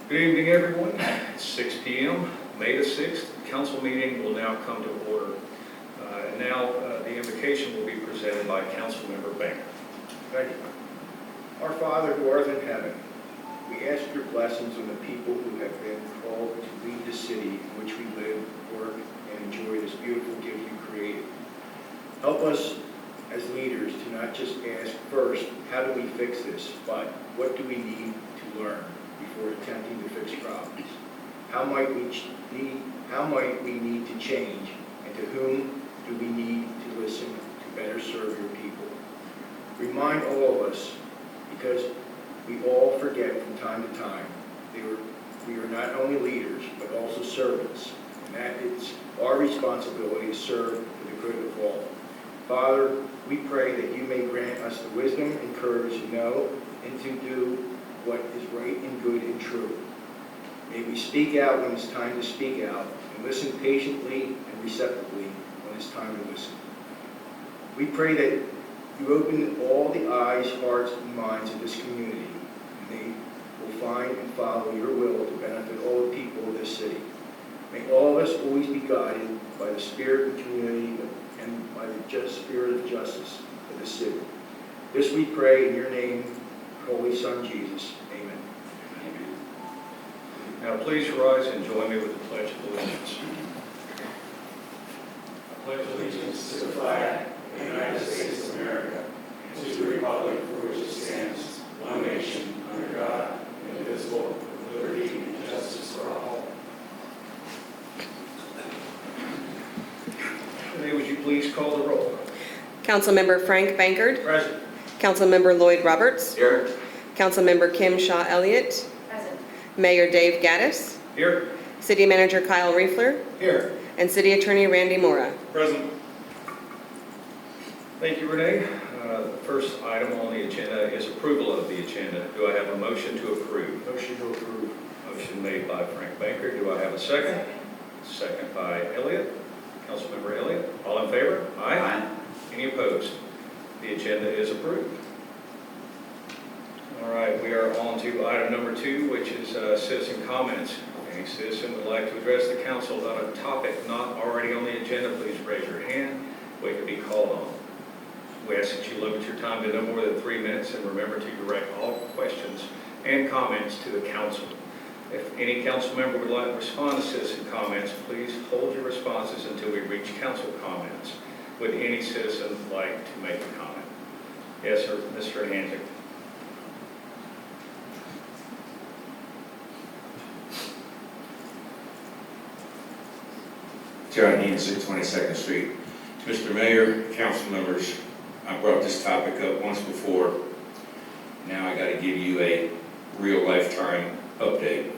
Good evening, everyone. It's 6 p.m., May the 6th. The council meeting will now come to order. And now the invocation will be presented by Councilmember Banker. Thank you. Our Father who art in heaven, we ask your blessings on the people who have been called to lead the city in which we live, work, and enjoy this beautiful gift you created. Help us as leaders to not just ask first, how do we fix this, but what do we need to learn before attempting to fix problems? How might we need to change, and to whom do we need to listen to better serve your people? Remind all of us, because we all forget from time to time, we are not only leaders, but also servants, and that it's our responsibility to serve for the good of all. Father, we pray that you may grant us the wisdom and courage to know and to do what is right and good and true. May we speak out when it's time to speak out, and listen patiently and receptively when it's time to listen. We pray that you open all the eyes, hearts, and minds of this community, and they will find and follow your will to benefit all the people of this city. May all of us always be guided by the spirit of community and by the spirit of justice of the city. This we pray in your name, Holy Son Jesus. Amen. Now please rise and join me with the Pledge of Allegiance. I pledge Allegiance to the flag of the United States of America, and to the republic for which it stands, one nation, under God, indivisible, with liberty and justice for all. Renee, would you please call the roll? Councilmember Frank Bankert. Present. Councilmember Lloyd Roberts. Here. Councilmember Kim Shaw Elliott. Present. Mayor Dave Gaddis. Here. City Manager Kyle Riefler. Here. And City Attorney Randy Mora. Present. Thank you, Renee. The first item on the agenda is approval of the agenda. Do I have a motion to approve? Motion to approve. Motion made by Frank Banker. Do I have a second? Second by Elliott. Councilmember Elliott. All in favor? Aye. Any opposed? The agenda is approved. All right, we are on to item number 2, which is citizen comments. If any citizen would like to address the council about a topic not already on the agenda, please raise your hand. Wait to be called on. We ask that you limit your time to no more than 3 minutes, and remember to direct all questions and comments to the council. If any council member would like to respond to citizen comments, please hold your responses until we reach council comments. Would any citizen like to make a comment? Yes, sir, Mr. Hanzik. John Hanzik, 22nd Street. Mr. Mayor, council members, I brought this topic up once before. Now I got to give you a real lifetime update.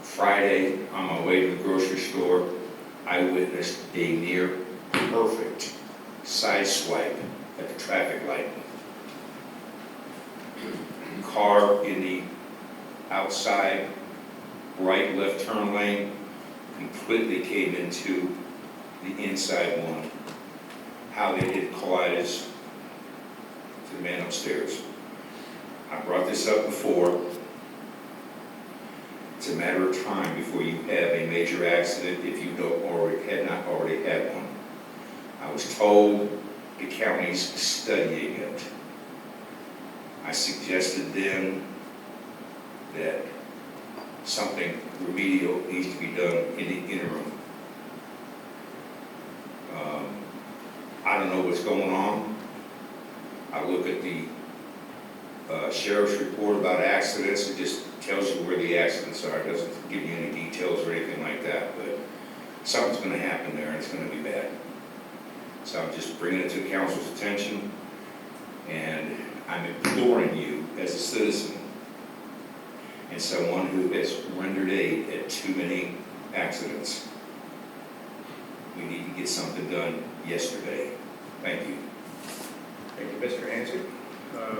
Friday, on my way to the grocery store, I witnessed a near perfect side swipe at the traffic light. Car in the outside right-left turn lane completely came into the inside one. How they did collide is to the man upstairs. I brought this up before. It's a matter of time before you have a major accident if you had not already had one. I was told the county's studying it. I suggested then that something remedial needs to be done in the interim. I don't know what's going on. I look at the sheriff's report about accidents. It just tells you where the accidents are. It doesn't give you any details or anything like that. But something's going to happen there, and it's going to be bad. So I'm just bringing it to the council's attention, and I'm imploring you as a citizen and someone who has rendered aid at too many accidents. We need to get something done yesterday. Thank you. Thank you, Mr. Hanzik.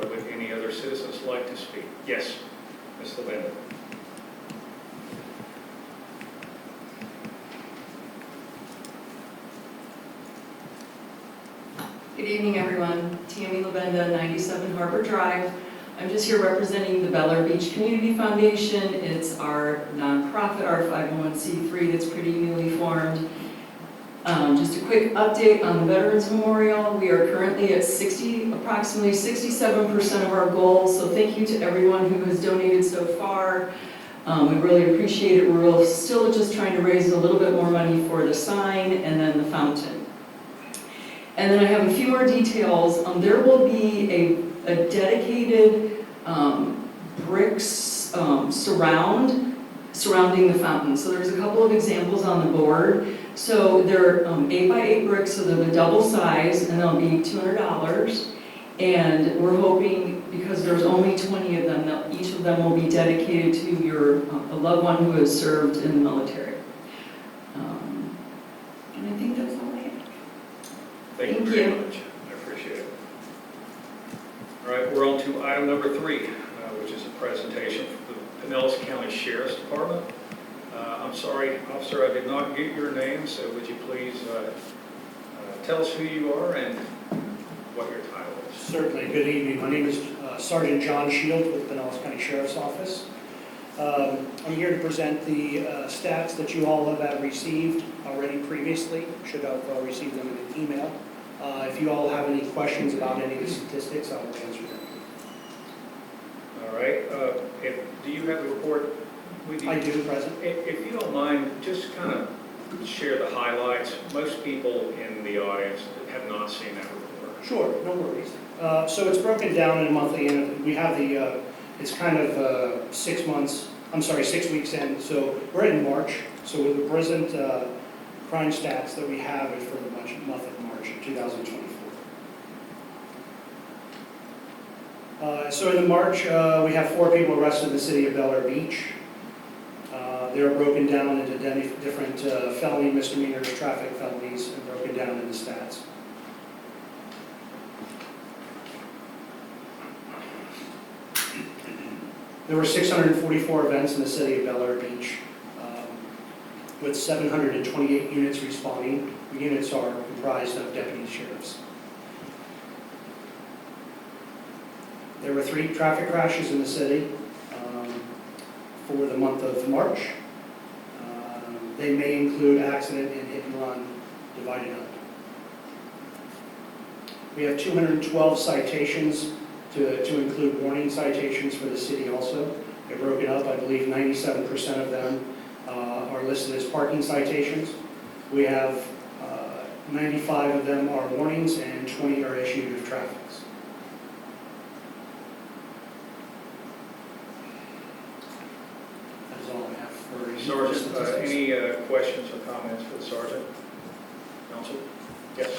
Would any other citizens like to speak? Yes, Ms. Levenda. Good evening, everyone. Tammy Lavenda, 97 Harbor Drive. I'm just here representing the Bel Air Beach Community Foundation. It's our nonprofit, our 501c3 that's pretty newly formed. Just a quick update on the Veterans Memorial. We are currently at approximately 67% of our goal, so thank you to everyone who has donated so far. We really appreciate it. We're still just trying to raise a little bit more money for the sign and then the fountain. And then I have a few more details. There will be a dedicated bricks surrounding the fountain. So there's a couple of examples on the board. So they're 8x8 bricks, so they're the double size, and they'll be $200. And we're hoping, because there's only 20 of them, that each of them will be dedicated to a loved one who has served in the military. And I think that's all I have. Thank you Thank very you. much. I appreciate it. All right, we're on to item number 3, which is a presentation from the Pinellas County Sheriff's Department. I'm sorry, officer, I did not get your name, so would you please tell us who you are and what your title is? Certainly. Good evening. My name is Sergeant John Shields with Pinellas County Sheriff's Office. I'm here to present the stats that you all have received already previously. Should have received them in an email. If you all have any questions about any of the statistics, I will answer them. All right, do you have the report with you? I do, Present. If you don't mind, just kind of share the highlights. Most people in the audience have not seen that report. Sure, no worries. So it's broken down in a monthly, and we have the, it's kind of 6 weeks in. So we're in March. So with the present crime stats that we have is for the month of March of 2024. So in the March, we have 4 people arrested in the city of Bel Air Beach. They're broken down into different felony, misdemeanors, traffic felonies, and broken down into stats. There were 644 events in the city of Bel Air Beach, with 728 units responding. The units are comprised of deputy sheriffs. There were 3 traffic crashes in the city for the month of March. They may include accident and hit and run divided up. We have 212 citations to include warning citations for the city also. They're broken up. I believe 97% of them are listed as parking citations. We have 95 of them are warnings and 20 are issued as traffics. That is all I have for Sergeant, statistics. any questions or comments for the sergeant? Counsel? Yes.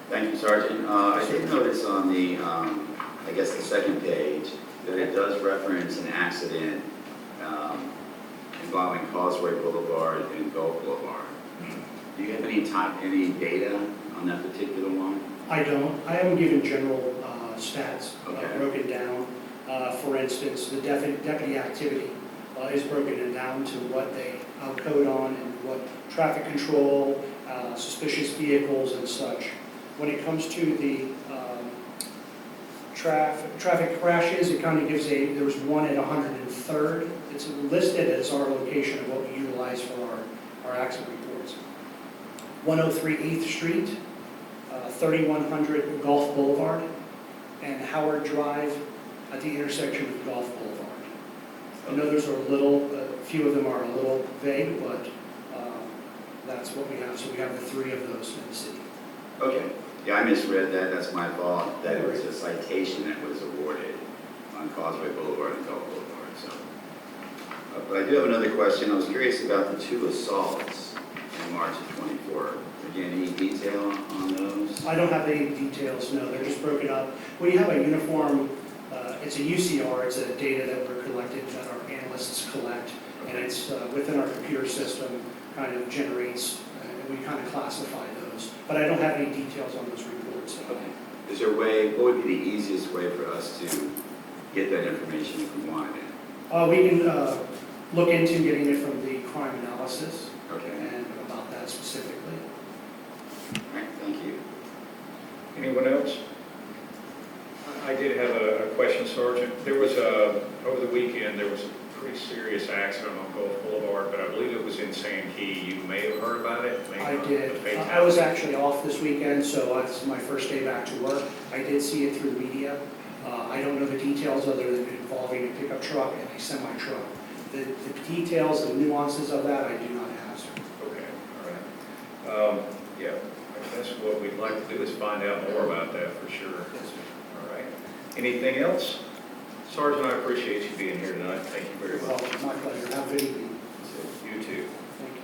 Thank you, Sergeant. I did notice on the, I guess the second page, that it does reference an accident involving Causeway Boulevard and Gulf Boulevard. Do you have any data on that particular one? I don't. I haven't given general stats Okay. broken down. For instance, the deputy activity is broken down to what they code on and what traffic control, suspicious vehicles and such. When it comes to the traffic crashes, it kind of gives there was one at 103rd. It's listed as our location of what we utilize for our accident reports. 103 8th Street, 3100 Gulf Boulevard, and Howard Drive at the intersection of Gulf Boulevard. I know those are a few of them are a little vague, but that's what we have. So we have the 3 of those in the city. Okay. Yeah, I misread that. That's my fault. That it was a citation that was awarded on Causeway Boulevard and Gulf Boulevard. So, but I do have another question. I was curious about the 2 assaults in March of 24. Again, any detail on those? I don't have any details, no, they're just broken up. We have a uniform, it's a UCR, it's a data that we're collecting, that our analysts collect, and it's within our computer system, kind of generates, and we kind of classify those. But I don't have any details on those reports. Okay. Is there a way, what would be the easiest way for us to get that information if we wanted it? We can look into getting it from the crime analysis, Okay. and about that specifically. All right, thank you. Anyone else? I did have a question, Sergeant. There was over the weekend, there was a pretty serious accident on Gulf Boulevard, but I believe it was in Sand Key. You may have heard about it. May I not. did. The fatality. I was actually off this weekend, so it's my first day back to work. I did see it through the media. I don't know the details other than involving a pickup truck and a semi-truck. The details, the nuances of that, I do not have, sir. Okay, all right. Yeah, I guess what we'd like to do is find out more about that for sure. All right. Anything else? Sergeant, I appreciate you being here tonight. Thank you very Well, much. my pleasure. Have a good evening. You too. Thank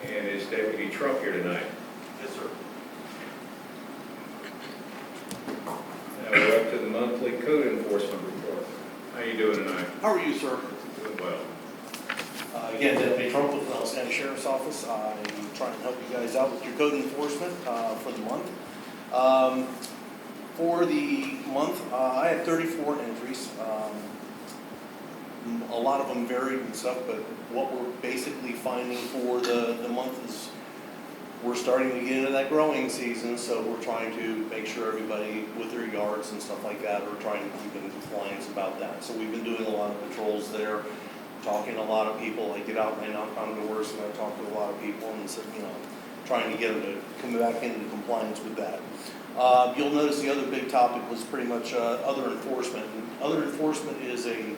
you. And is Deputy Trump here tonight? Yes, sir. Now we're up to the monthly code enforcement report. How you doing tonight? How are you, sir? Doing well. Again, Deputy Trump with the Nelson County Sheriff's Office. I'm trying to help you guys out with your code enforcement for the month. For the month, I had 34 entries. A lot of them varied and stuff, but what we're basically finding for the month is we're starting to get into that growing season, so we're trying to make sure everybody with their yards and stuff like that are trying to keep in compliance about that. So we've been doing a lot of patrols there, talking to a lot of people. I get out and I knock on doors and I talk to a lot of people and so, trying to get them to come back into compliance with that. You'll notice the other big topic was pretty much other enforcement. And other enforcement is a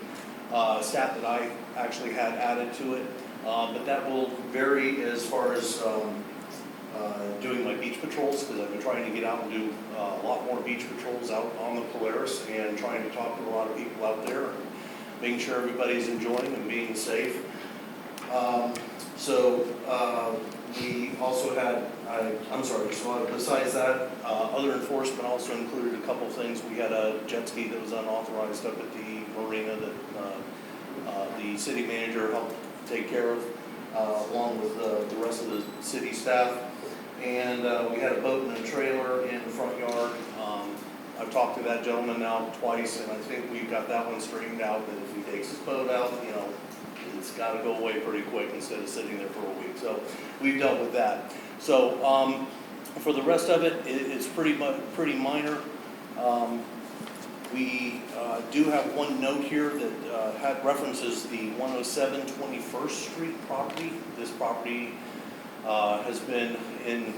stat that I actually had added to it, but that will vary as far as doing my beach patrols, because I've been trying to get out and do a lot more beach patrols out on the Polaris and trying to talk to a lot of people out there and making sure everybody's enjoying and being safe. We also had, so besides that, other enforcement also included a couple things. We had a jet ski that was unauthorized up at the marina that the city manager helped take care of, along with the rest of the city staff. And we had a boat and a trailer in the front yard. I've talked to that gentleman now twice, and I think we've got that one straightened out, that if he takes his boat out, it's got to go away pretty quick instead of sitting there for a week. So we've dealt with that. So for the rest of it, it's pretty minor. We do have one note here that had references the 107 21st Street property. This property has been in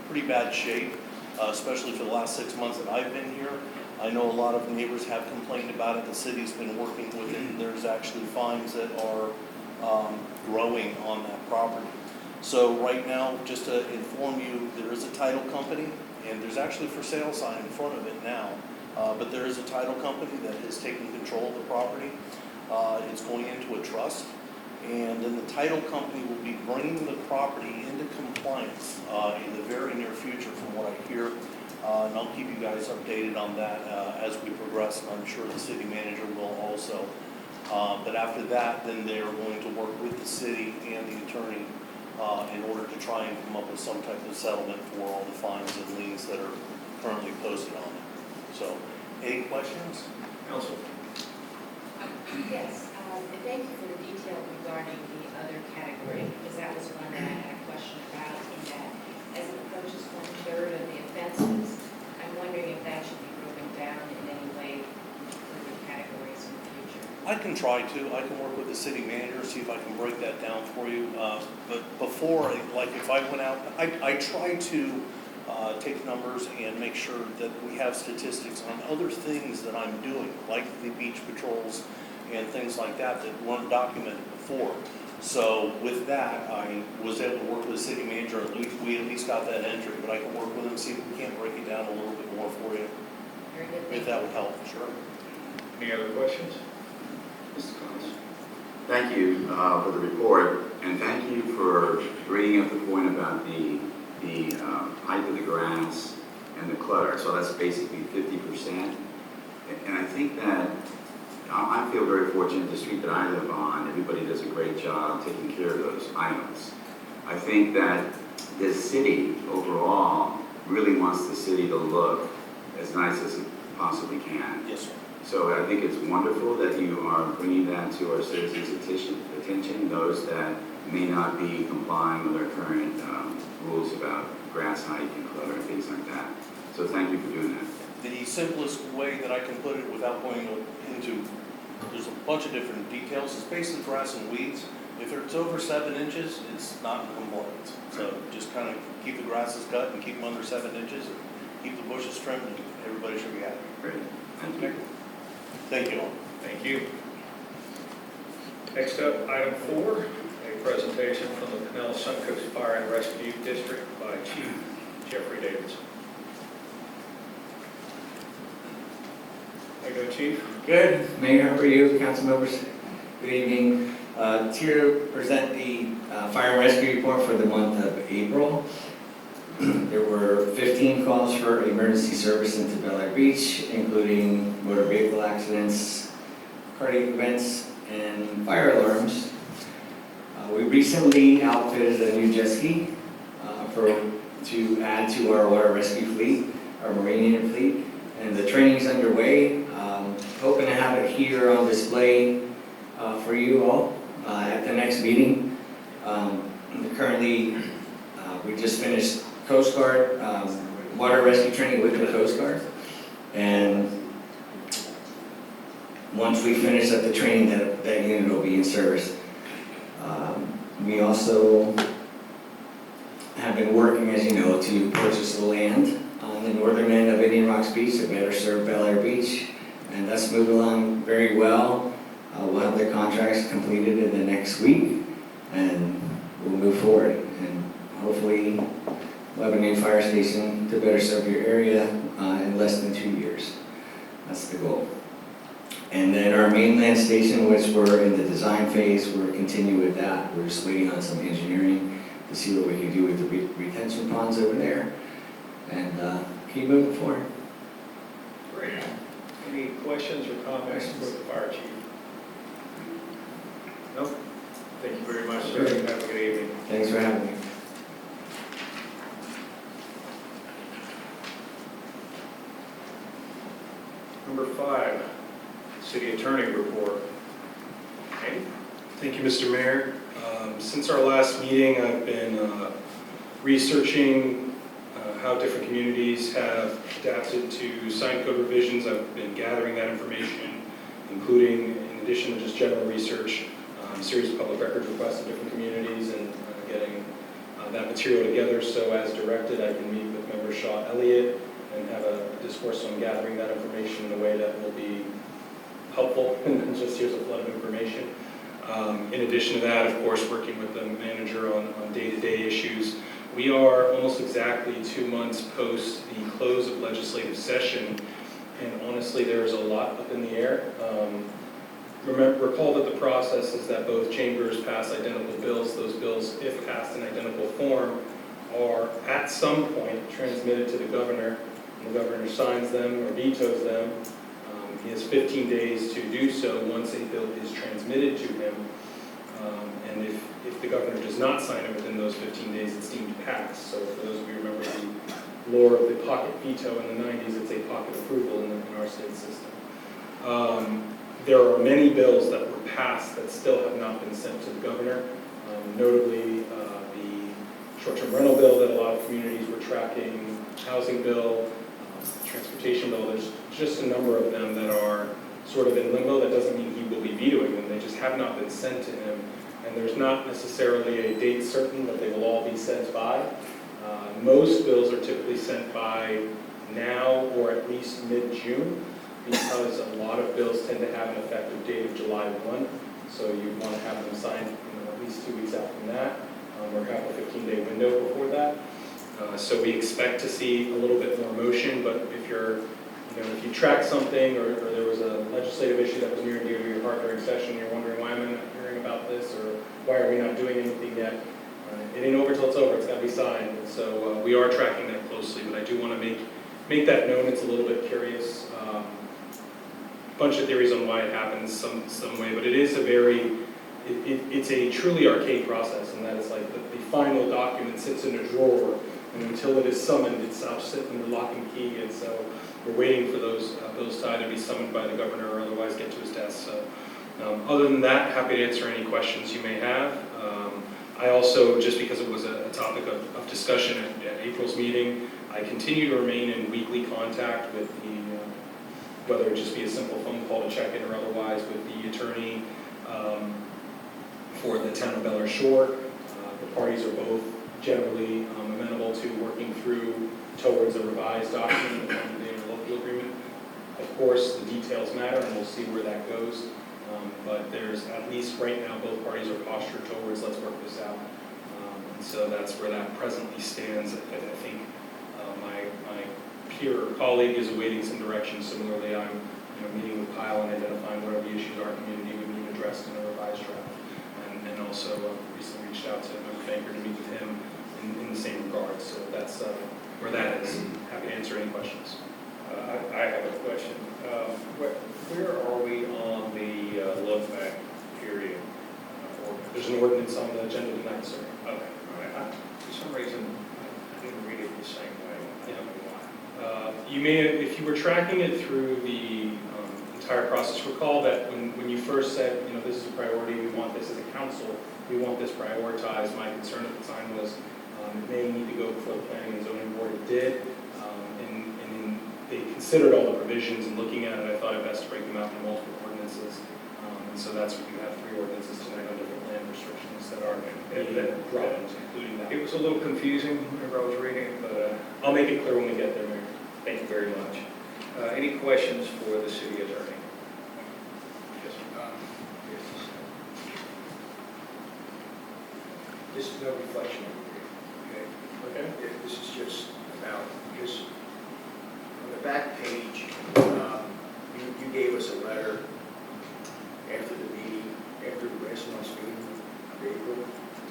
pretty bad shape, especially for the last 6 months that I've been here. I know a lot of neighbors have complained about it. The city's been working with it. There's actually fines that are growing on that property. So right now, just to inform you, there is a title company, and there's actually for sale sign in front of it now. But there is a title company that has taken control of the property. It's going into a trust, and then the title company will be bringing the property into compliance in the very near future, from what I hear. And I'll keep you guys updated on that as we progress, and I'm sure the city manager will also. But after that, then they are going to work with the city and the attorney in order to try and come up with some type of settlement for all the fines and liens that are currently posted on it. So, any questions? Counsel? Yes, thank you for the detail regarding the other category, because that was one that I had a question about, in that as it approaches 1/3 of the offenses, I'm wondering if that should be broken down in any way for the categories in the future. I can try to. I can work with the city manager, see if I can break that down for you. But before, like if I went out, I try to take numbers and make sure that we have statistics on other things that I'm doing, like the beach patrols and things like that weren't documented before. So with that, I was able to work with the city manager. We at least got that entry, but I can work with him, see if we can't break it down a little bit more for you, Very good, if thank that you. would help. Sure. Any other questions? Mr. Collins. Thank you for the report, and thank you for bringing up the point about the height of the grass and the clutter. So that's basically 50%. And I think that I feel very fortunate. The street that I live on, everybody does a great job taking care of those items. I think that the city overall really wants the city to look as nice as it possibly can. Yes, sir. So I think it's wonderful that you are bringing that to our citizens' attention, those that may not be complying with our current rules about grass height and clutter and things like that. So thank you for doing that. The simplest way that I can put it without going into, there's a bunch of different details, is basically grass and weeds. If it's over 7 inches, it's not in compliance. So just kind of keep the grasses cut and keep them under 7 inches, and keep the bushes trimmed, and everybody should be happy. Great. Thank you. Thank you all. Thank you. Next up, item 4, a presentation from the Pinellas Suncoast Fire and Rescue District by Chief Jeffrey Davidson. How you doing, Chief? Good. Mayor, how are you? Council members? Good evening. To present the fire and rescue report for the month of April. There were 15 calls for emergency service into Bel Air Beach, including motor vehicle accidents, cardiac events, and fire alarms. We recently outfitted a new jet ski to add to our water rescue fleet, our marine unit fleet, and the training is underway. Hoping to have it here on display for you all at the next meeting. Currently, we just finished Coast Guard water rescue training with the Coast Guard, and once we finish up the training, that unit will be in service. We also have been working, as you know, to purchase the land on the northern end of Indian Rocks Beach to better serve Bel Air Beach, and that's moved along very well. We'll have the contracts completed in the next week, and we'll move forward. And hopefully, we'll have a new fire station to better serve your area in less than 2 years. That's the goal. And then our mainland station, which we're in the design phase, we're continuing with that. We're just waiting on some engineering to see what we can do with the retention ponds over there, and keep moving forward. Great. Any questions or comments for the fire chief? No? Thank you very much, sir. Have a good evening. Thanks for having me. Number 5, city attorney report. Andy? Thank you, Mr. Mayor. Since our last meeting, I've been researching how different communities have adapted to sign code revisions. I've been gathering that information, including, in addition to just general research, a series of public records requests in different communities, and getting that material together so as directed I can meet with Member Shaw Elliott and have a discourse on gathering that information in a way that will be helpful and just here's a flood of information. In addition to that, of course, working with the manager on day-to-day issues. We are almost exactly 2 months post the close of legislative session, and honestly, there is a lot up in the air. Recall that the process is that both chambers pass identical bills. Those bills, if passed in identical form, are at some point transmitted to the governor. The governor signs them or vetoes them. He has 15 days to do so once a bill is transmitted to him. And if the governor does not sign it within those 15 days, it's deemed passed. So for those of you who remember the lore of the pocket veto in the 90s, it's a pocket approval in our state system. There are many bills that were passed that still have not been sent to the governor, notably the short-term rental bill that a lot of communities were tracking, housing bill, transportation bill. There's just a number of them that are sort of in limbo. That doesn't mean he will be vetoing them. They just have not been sent to him. And there's not necessarily a date certain that they will all be sent by. Most bills are typically sent by now or at least mid-June, because a lot of bills tend to have an effective date of July 1. So you want to have them signed at least 2 weeks out from that, or have a 15-day window before that. So we expect to see a little bit more motion, but if if you track something or there was a legislative issue that was near and dear to your heart during session, you're wondering why am I not hearing about this, or why are we not doing anything yet? It ain't over till it's over. It's got to be signed. And so we are tracking that closely, but I do want to make that known. It's a little bit curious. Bunch of theories on why it happens some way, but it is it's a truly archaic process, and that is like the final document sits in a drawer, and until it is summoned, it stops sitting in the lock and key, and so we're waiting for those bills to either be summoned by the governor or otherwise get to his desk. So other than that, happy to answer any questions you may have. I also, just because it was a topic of discussion at April's meeting, I continue to remain in weekly contact with whether it just be a simple phone call to check in or otherwise, with the attorney for the town of Bel Air Shore. The parties are both generally amenable to working through towards a revised document on the interlocal agreement. Of course, the details matter, and we'll see where that goes. But there's, at least right now, both parties are postured towards, let's work this out. And so that's where that presently stands. I think my peer or colleague is awaiting some direction. Similarly, I'm meeting with Kyle and identifying what are the issues our community would need addressed in a revised draft. And also recently reached out to Member Banker to meet with him in the same regard. So that's where that is. Happy to answer any questions. I have a question. Where are we on the look-back period? There's an ordinance on the agenda tonight, sir. Okay, all right. For some reason, I didn't read it the same way. I don't know why. You may, if you were tracking it through the entire process, recall that when you first said, this is a priority, we want this as a council, we want this prioritized. My concern at the time was it may need to go before the planning and zoning board. It did, and they considered all the provisions, and looking at it, I thought it best to break them out into multiple ordinances. And so that's what you have 3 ordinances tonight on different land restrictions that are dropped, including that. It was a little confusing whenever I was reading it, but I'll make it clear when we get there, Mayor. thank you very much. Any questions for the city attorney? Yes, sir. This is no reflection of you, okay? Okay? This is just about, because on the back page, you gave us a letter after the meeting, after last month's meeting of April.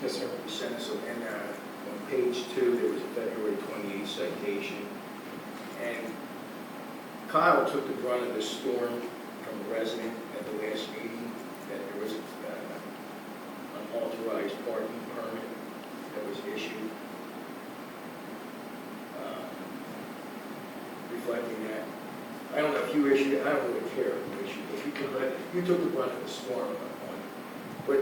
Yes, sir. You sent us, and on page 2, there was a February 28th citation. And Kyle took the brunt of the storm from a resident at the last meeting, that there was an unauthorized parking permit that was issued. Reflecting that, I don't know if you issued it, I don't really care if you issued it, but you took the brunt of the storm on it. But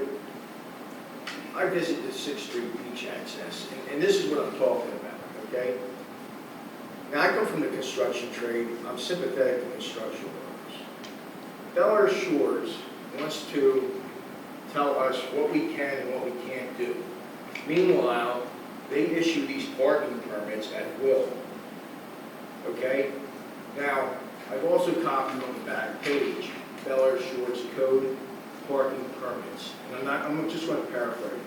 I visited the 6th Street beach access, and this is what I'm talking about, okay? Now, I come from the construction trade. I'm sympathetic to construction workers. Bel Air Shores wants to tell us what we can and what we can't do. Meanwhile, they issue these parking permits at will. Okay? Now, I've also copied on the back page, Bel Air Shores Code parking permits. And I'm just going to paraphrase.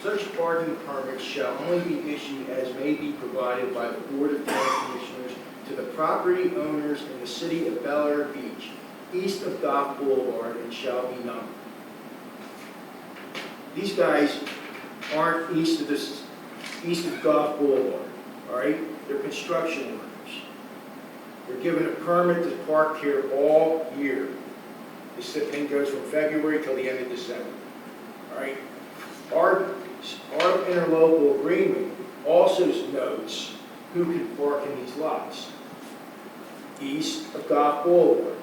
Such parking permits shall only be issued as may be provided by the Board of County Commissioners to the property owners in the city of Bel Air Beach, east of Goff Boulevard, and shall be numbered. These guys aren't east of Goff Boulevard, all right? They're construction workers. They're given a permit to park here all year. This thing goes from February till the end of December, all right? Our interlocal agreement also notes who can park in these lots. East of Goff Boulevard,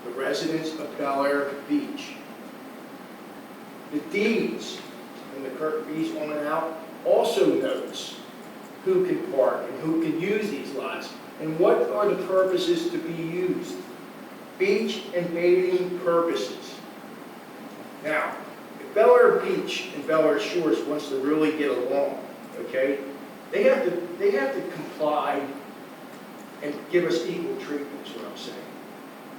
the residents of Bel Air Beach. The deeds from the Kirk Beach on and out also notes who can park and who can use these lots and what are the purposes to be used. Beach and bathing purposes. Now, Bel Air Beach and Bel Air Shores wants to really get along, okay? They have to comply and give us equal treatment, is what I'm saying.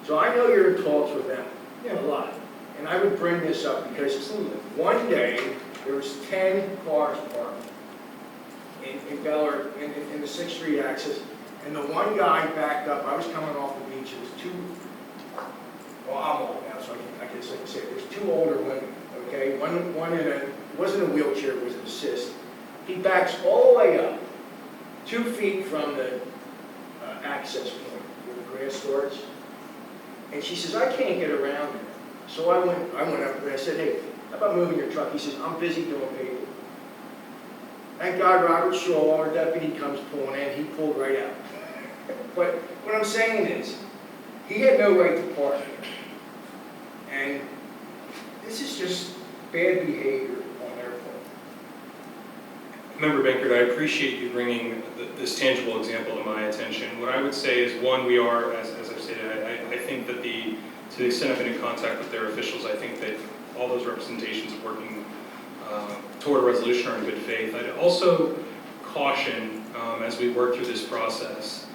So I know you're in talks with them a lot. And I would bring this up because one day there was 10 cars parked in Bel Air, in the 6th Street access, and the one guy backed up. I was coming off the beach. It was 2, well, I'm old now, so I can say it. There's 2 older women. Okay, one in a, it wasn't a wheelchair, it was an assist. He backs all the way up, 2 feet from the access point where the grass starts. And she says, I can't get around there. So I went up there and I said, hey, how about moving your truck? He says, I'm busy doing paper. Thank God Robert Shaw, our deputy, comes pulling in. He pulled right out. But what I'm saying is, he had no right to park there. And this is just bad behavior on their part. Member Bankert, I appreciate you bringing this tangible example to my attention. What I would say is, one, we are, as I've stated, I think that to the extent I've been in contact with their officials, I think that all those representations working toward a resolution are in good faith. I'd also caution, as we work through this process,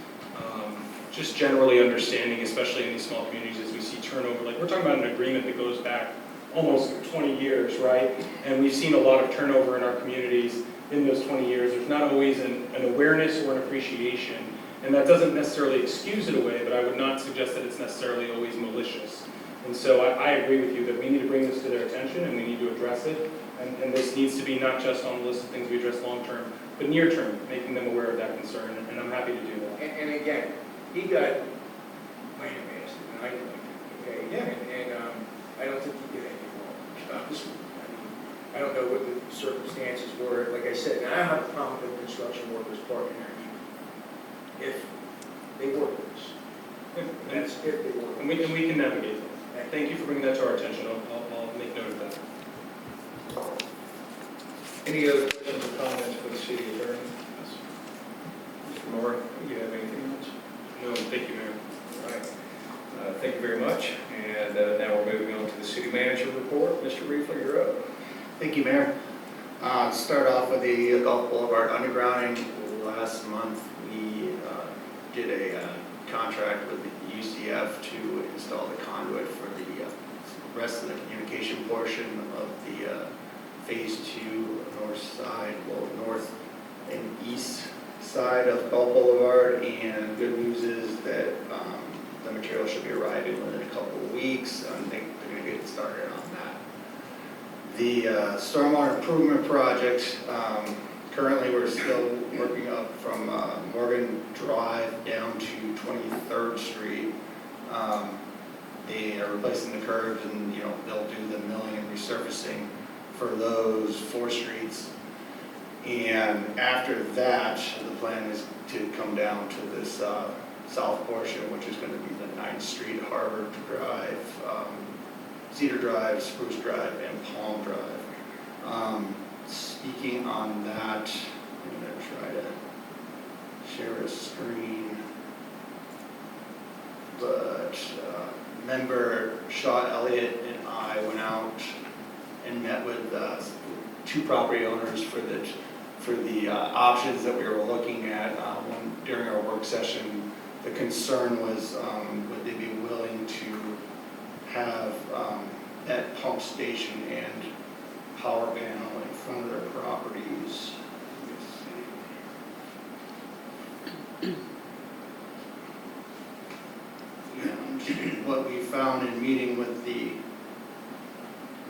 just generally understanding, especially in these small communities, as we see turnover, like we're talking about an agreement that goes back almost 20 years, right? And we've seen a lot of turnover in our communities in those 20 years. There's not always an awareness or an appreciation, and that doesn't necessarily excuse it away, but I would not suggest that it's necessarily always malicious. And so I agree with you that we need to bring this to their attention and we need to address it. And this needs to be not just on the list of things we address long-term, but near-term, making them aware of that concern, and I'm happy to do that. And again, he got lambasted, and I liked it, okay? Yeah. And I don't think he did anything wrong, honestly. I mean, I don't know what the circumstances were. Like I said, and I don't have a problem with construction workers parking there either. If they work with us. That's if they work And with us. we can navigate that. Thank you for bringing that to our attention. I'll make note of that. Any other questions or comments for the city attorney? Mr. Moore, do you have anything else? No, thank you, Mayor. All right. Thank you very much. And now we're moving on to the city manager report. Mr. Riefler, you're up. Thank you, Mayor. Start off with the Gulf Boulevard undergrounding. Last month, we did a contract with the UCF to install the conduit for the rest of the communication portion of the Phase 2 north and east side of Gulf Boulevard. And good news is that the material should be arriving within a couple of weeks. I think they're going to get started on that. The stormwater improvement project, currently we're still working up from Morgan Drive down to 23rd Street. They are replacing the curbs and, they'll do the milling and resurfacing for those 4 streets. And after that, the plan is to come down to this south portion, which is going to be the 9th Street, Harvard Drive, Cedar Drive, Spruce Drive, and Palm Drive. Speaking on that, I'm going to try to share a screen. But member Shaw Elliott and I went out and met with 2 property owners for the options that we were looking at. During our work session, the concern was would they be willing to have that pump station and power panel in front of their properties. And what we found in meeting with the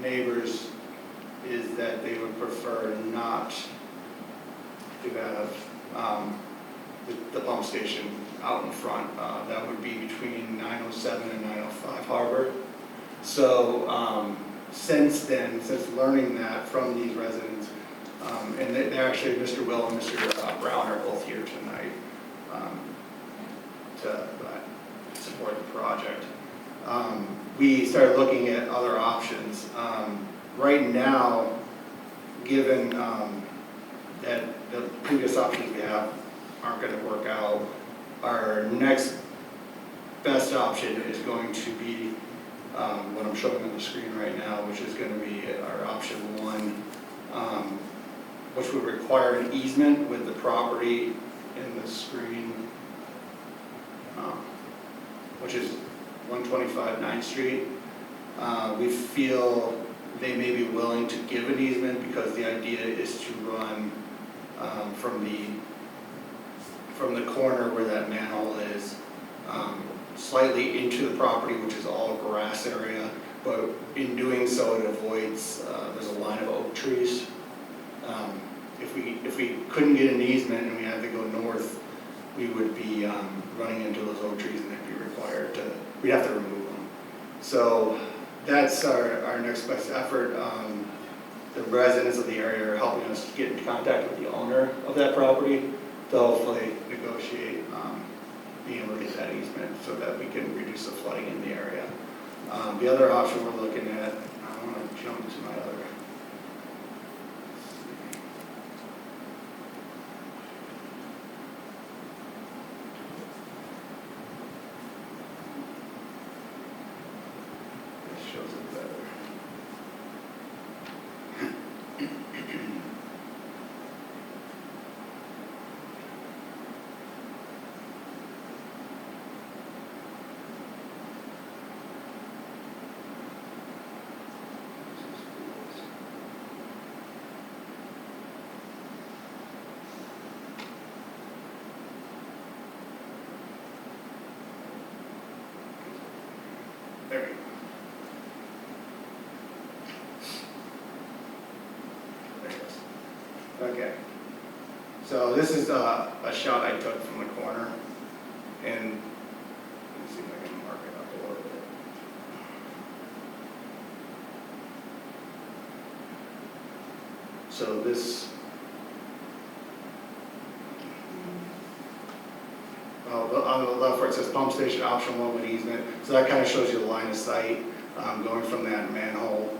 neighbors is that they would prefer not to have the pump station out in front. That would be between 907 and 905 Harbor. So since learning that from these residents, and they're actually, Mr. Will and Mr. Brown are both here tonight to support the project. We started looking at other options. Right now, given that the previous options we have aren't going to work out, our next best option is going to be what I'm showing on the screen right now, which is going to be our option 1, which would require an easement with the property in the screen, which is 125 9th Street. We feel they may be willing to give an easement because the idea is to run from the corner where that manhole is slightly into the property, which is all grass area, but in doing so it avoids, there's a line of oak trees. If we couldn't get an easement and we had to go north, we would be running into those oak trees and it'd be required to, we'd have to remove them. So that's our next best effort. The residents of the area are helping us get in contact with the owner of that property to hopefully negotiate being able to get that easement so that we can reduce the flooding in the area. The other option we're looking at, I want to jump to my other. Okay. So this is a shot I took from the corner, and let me see if I can mark it up a little bit. So this, on the left where it says pump station option 1 with easement, so that kind of shows you the line of sight going from that manhole.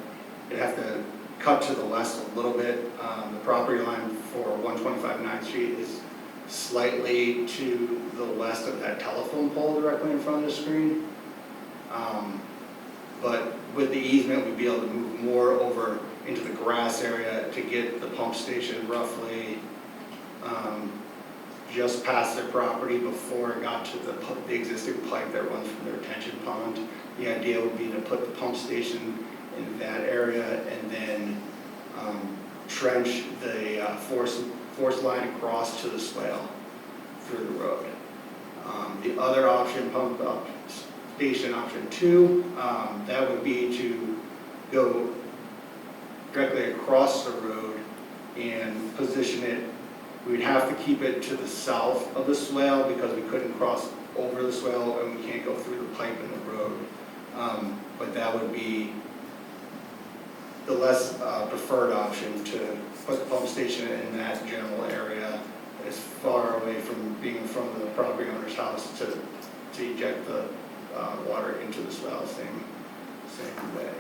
You have to cut to the west a little bit. The property line for 125 9th Street is slightly to the west of that telephone pole directly in front of the screen. But with the easement, we'd be able to move more over into the grass area to get the pump station roughly just past their property before it got to the existing pipe that runs from their retention pond. The idea would be to put the pump station in that area and then trench the force line across to the swale through the road. The other option, pump up station option 2, that would be to go directly across the road and position it. We'd have to keep it to the south of the swale because we couldn't cross over the swale and we can't go through the pipe in the road. But that would be the less preferred option, to put the pump station in that general area as far away from being in front of the property owner's house to eject the water into the swale same way.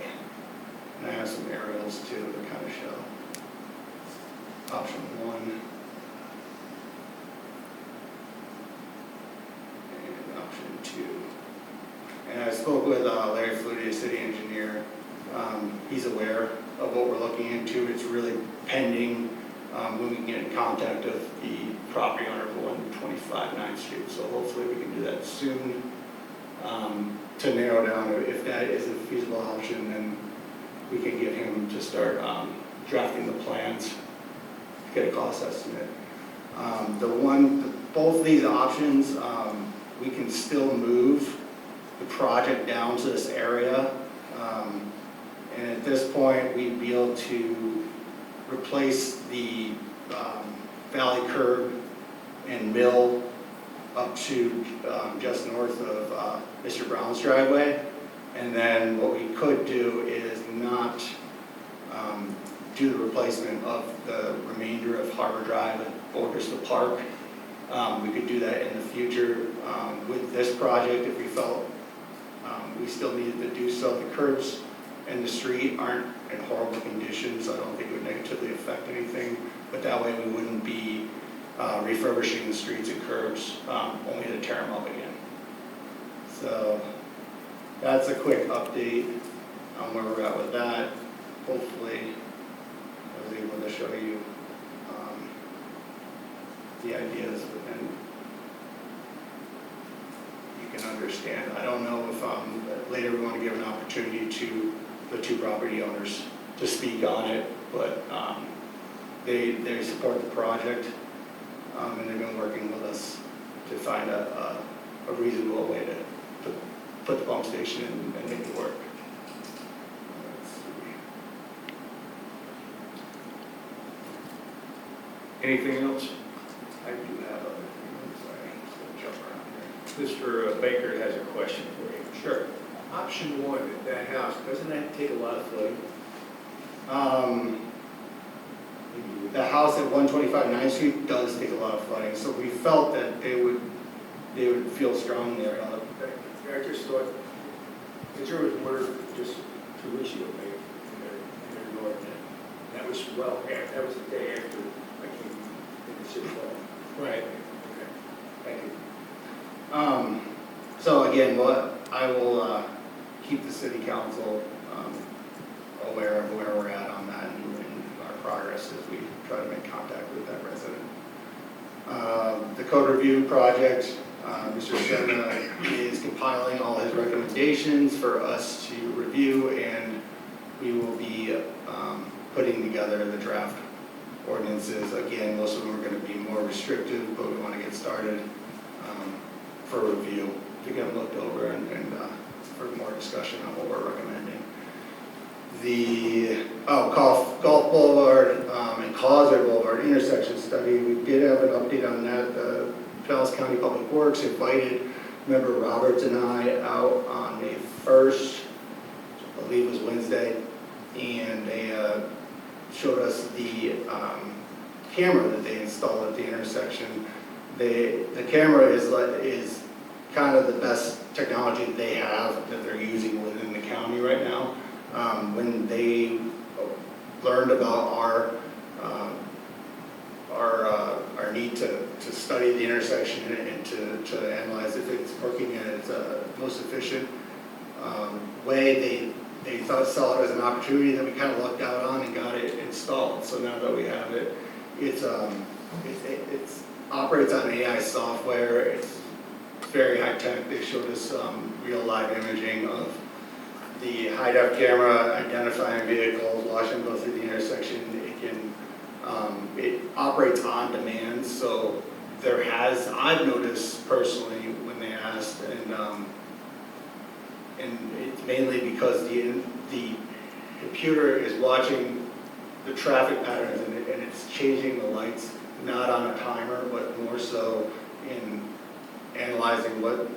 And I have some aerials too to kind of show option 1 and option 2. And I spoke with Larry Flutie, city engineer. He's aware of what we're looking into. It's really pending when we can get in contact with the property owner of 125 9th Street. So hopefully we can do that soon to narrow down if that is a feasible option, then we can get him to start drafting the plans to get a cost estimate. Both these options, we can still move the project down to this area. And at this point, we'd be able to replace the valley curb and mill up to just north of Mr. Brown's driveway. And then what we could do is not do the replacement of the remainder of Harbor Drive and Borgersville Park. We could do that in the future with this project if we felt we still needed to do so. The curbs and the street aren't in horrible condition, so I don't think it would negatively affect anything. But that way we wouldn't be refurbishing the streets and curbs, only to tear them up again. So that's a quick update on where we're at with that. Hopefully I was able to show you the ideas, and you can understand. I don't know if later we want to give an opportunity to the 2 property owners to speak on it, but they support the project, and they've been working with us to find a reasonable way to put the pump station in and make it work. Let's see. Anything else? I do have other things, sorry, just gonna jump around here. Mr. Baker has a question for you. Sure. Option 1, that house, doesn't that take a lot of flooding? The house at 125 9th Street does take a lot of flooding, so we felt that they would feel strongly about it. I just thought, because there was murder just 2 weeks ago, maybe, in their yard. That was, well, that was the day after I came in the city hall. Right. Okay, thank you. So again, I will keep the city council aware of where we're at on that and our progress as we try to make contact with that resident. The code review project, Mr. Senna is compiling all his recommendations for us to review, and we will be putting together the draft ordinances. Again, most of them are going to be more restrictive, but we want to get started for review, to get them looked over and for more discussion on what we're recommending. The Golf Boulevard and Causeway Boulevard County Public Works invited Member Roberts and I out on May 1st, I believe it was Wednesday, and they showed us the camera that they installed at the intersection. The camera is kind of the best technology that they have that they're using within the county right now. When they learned about our need to study the intersection and to analyze if it's working at its most efficient way, they saw it as an opportunity that we kind of lucked out on and got it installed. So now that we have it, it operates on AI software. It's very high tech. They showed us real live imaging of the high def camera identifying vehicles, watching them go through the intersection. It operates on demand. So I've noticed personally when they asked, and it's mainly because the computer is watching the traffic patterns and it's changing the lights, not on a timer, but more so in analyzing what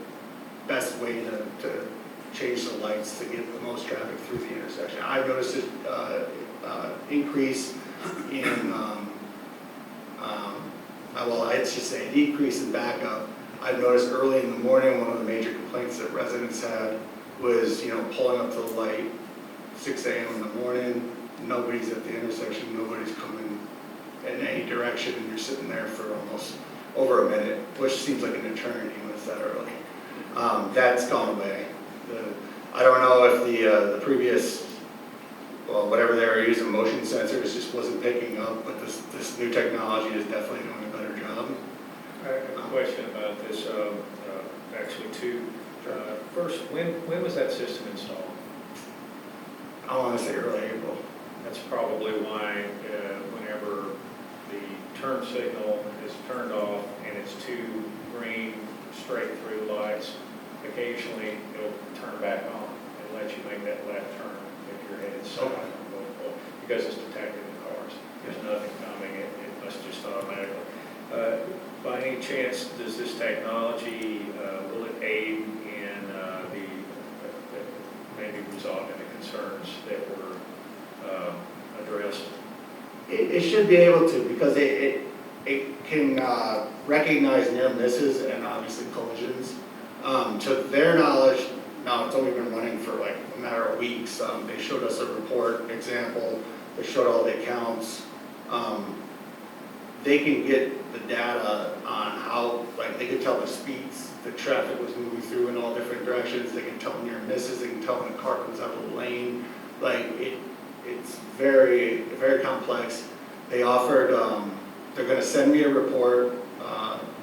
best way to change the lights to get the most traffic through the intersection. I've noticed an increase in, I should say a decrease in backup. I've noticed early in the morning, one of the major complaints that residents had was, pulling up to the light, 6 a.m. in the morning, nobody's at the intersection, nobody's coming in any direction, and you're sitting there for almost over a minute, which seems like an eternity when it's that early. That's gone away. I don't know if the previous, whatever they were using, motion sensors, just wasn't picking up, but this new technology is definitely doing a better job. I have a question about this, actually two. First, when was that system installed? I want to say early April. That's probably why whenever the turn signal is turned off and it's two green straight through lights, occasionally it'll turn back on and let you make that left turn if you're headed south because it's detecting the cars. There's nothing coming, it must just automatically. By any chance, does this technology, will it aid in maybe resolving the concerns that were addressed? It should be able to, because it can recognize near misses and obviously collisions. To their knowledge, now it's only been running for like a matter of weeks. They showed us a report example that showed all the accounts. They can get the data on how, like they could tell the speeds the traffic was moving through in all different directions. They can tell near misses. They can tell when a car comes out of the lane. Like it's very, very complex. They offered, they're going to send me a report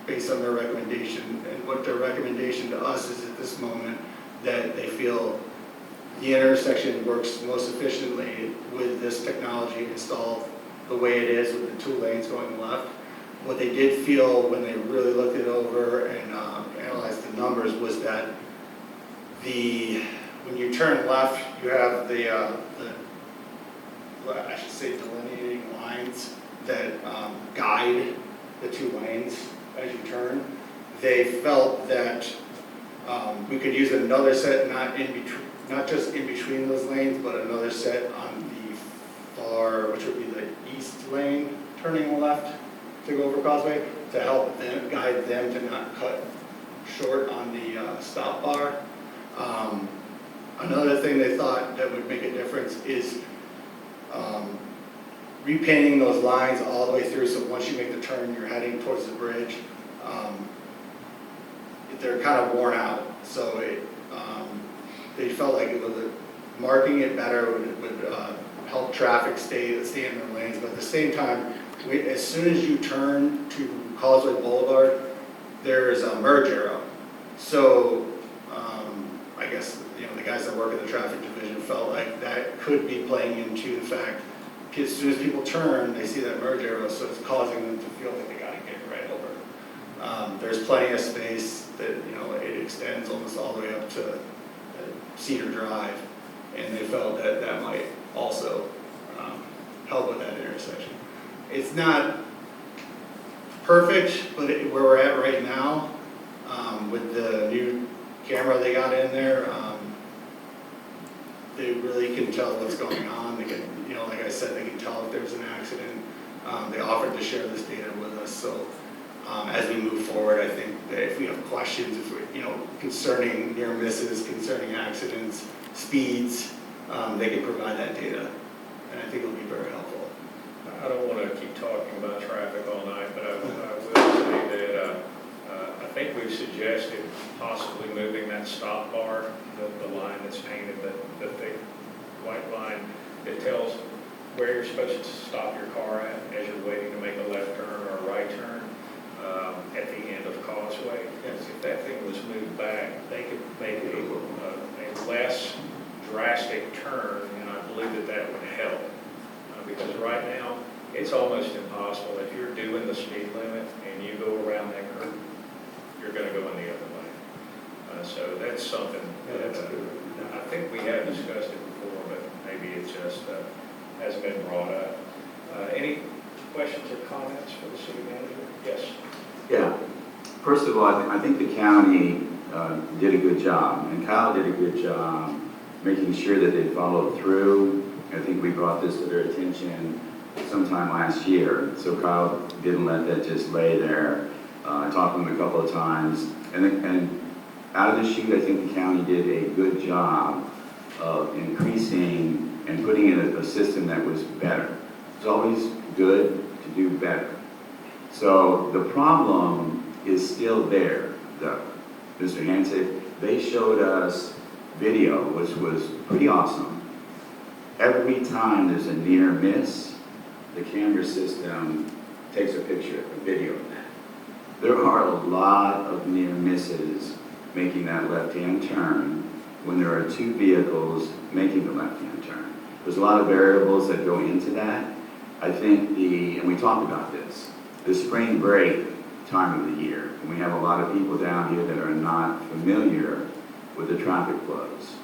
based on their recommendation. And what their recommendation to us is at this moment that they feel the intersection works most efficiently with this technology installed the way it is with the 2 lanes going left. What they did feel when they really looked it over and analyzed the numbers was that when you turn left, you have the I should say delineating lines that guide the 2 lanes as you turn. They felt that we could use another set, not just in between those lanes, but another set on the far, which would be the east lane, turning left to go over Causeway, to help them, guide them to not cut short on the stop bar. Another thing they thought that would make a difference is repainting those lines all the way through, so once you make the turn, you're heading towards the bridge. They're kind of worn out, so they felt like it was marking it better would help traffic stay in their lanes, but at the same time, as soon as you turn to Causeway Boulevard, there's a merge arrow. So I guess the guys that work in the traffic division felt like that could be playing into the fact as soon as people turn, they see that merge arrow, so it's causing them to feel like they got to get right over. There's plenty of space that it extends almost all the way up to Cedar Drive, and they felt that that might also help with that intersection. It's not perfect, but where we're at right now, With the new camera they got in there, they really can tell what's going on. They can, like I said, they can tell if there's an accident. They offered to share this data with us, so as we move forward, I think that if we have questions, concerning near misses, concerning accidents, speeds, they can provide that data, and I think it'll be very helpful. I don't want to keep talking about traffic all night, but I will say that I think we've suggested possibly moving that stop bar, the line that's painted, the thick white line that tells where you're supposed to stop your car at as you're waiting to make a left turn or a right turn at the end of Causeway. If that thing was moved back, they could make a less drastic turn, and I believe that would help. Because right now, it's almost impossible. If you're doing the speed limit and you go around that curve, you're going to go in the other way. So that's something that I think we have discussed it before, but maybe it just hasn't been brought up. Any questions or comments for the city manager? Yes. Yeah. First of all, I think the county did a good job, and Kyle did a good job making sure that they followed through. I think we brought this to their attention sometime last year, so Kyle didn't let that just lay there. I talked to him a couple of times, and out of the chute, I think the county did a good job of increasing and putting in a system that was better. It's always good to do better. So the problem is still there, though. Mr. Hansick, they showed us video, which was pretty awesome. Every time there's a near miss, the camera system takes a picture, a video of that. There are a lot of near misses making that left-hand turn when there are two vehicles making the left-hand turn. There's a lot of variables that go into that. I think and we talked about this, the spring break time of the year, and we have a lot of people down here that are not familiar with the traffic flows.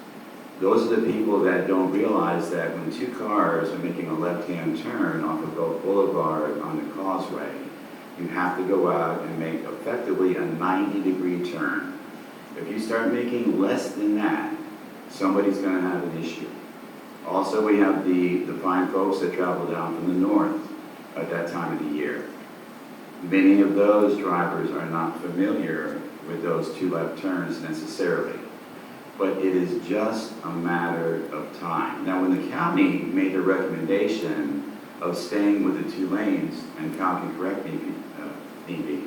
Those are the people that don't realize that when two cars are making a left-hand turn off of Gulf Boulevard on the Causeway, you have to go out and make effectively a 90-degree turn. If you start making less than that, somebody's going to have an issue. Also, we have the fine folks that travel down from the north at that time of the year. Many of those drivers are not familiar with those two left turns necessarily. But it is just a matter of time. Now, when the county made the recommendation of staying with the two lanes, and Kyle can correct me if need be,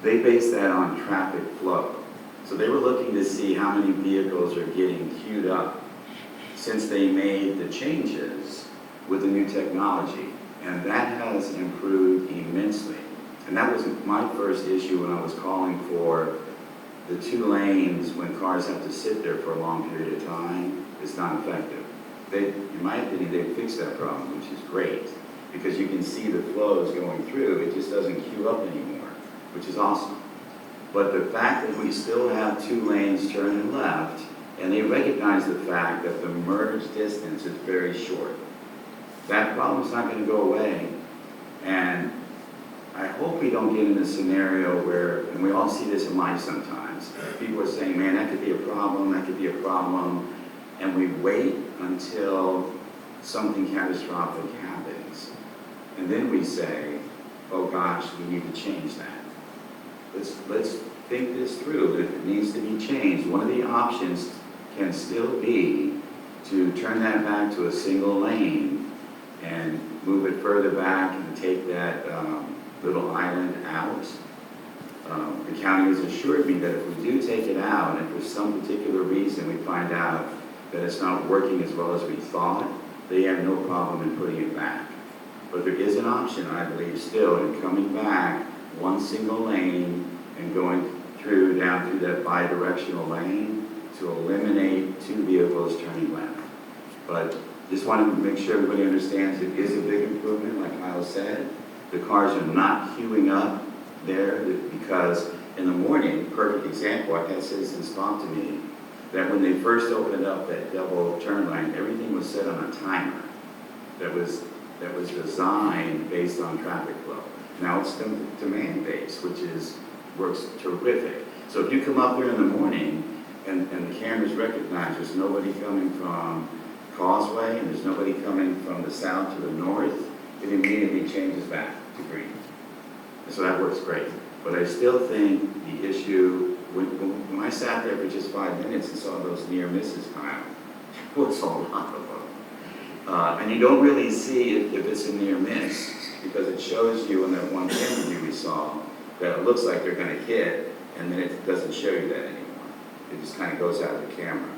they based that on traffic flow. So they were looking to see how many vehicles are getting queued up since they made the changes with the new technology. And that has improved immensely. And that was my first issue when I was calling for the two lanes when cars have to sit there for a long period of time. It's not effective. In my opinion, they fixed that problem, which is great, because you can see the flows going through. It just doesn't queue up anymore, which is awesome. But the fact that we still have two lanes turning left, and they recognize the fact that the merge distance is very short. That problem is not going to go away. And I hope we don't get in a scenario where, and we all see this in life sometimes, people are saying, man, that could be a problem, that could be a problem, and we wait until something catastrophic happens. And then we say, oh gosh, we need to change that. Let's think this through. If it needs to be changed, one of the options can still be to turn that back to a single lane and move it further back and take that little island out. The county has assured me that if we do take it out, and for some particular reason we find out that it's not working as well as we thought, they have no problem in putting it back. But there is an option, I believe, still in coming back one single lane and going through, down through that bi-directional lane to eliminate two vehicles turning left. But just wanted to make sure everybody understands it is a big improvement, like Kyle said. The cars are not queuing up there because in the morning, perfect example, I had citizens talk to me that when they first opened up that double turn lane, everything was set on a timer that was designed based on traffic flow. Now it's demand-based, which works terrific. So if you come up there in the morning and the cameras recognize there's nobody coming from Causeway and there's nobody coming from the south to the north, it immediately changes back to green. So that works great. But I still think the issue, when I sat there for just 5 minutes and saw those near misses, Kyle, it was a lot of them. And you don't really see if it's a near miss, because it shows you in that one interview we saw that it looks like they're going to hit, and then it doesn't show you that anymore. It just kind of goes out of the camera.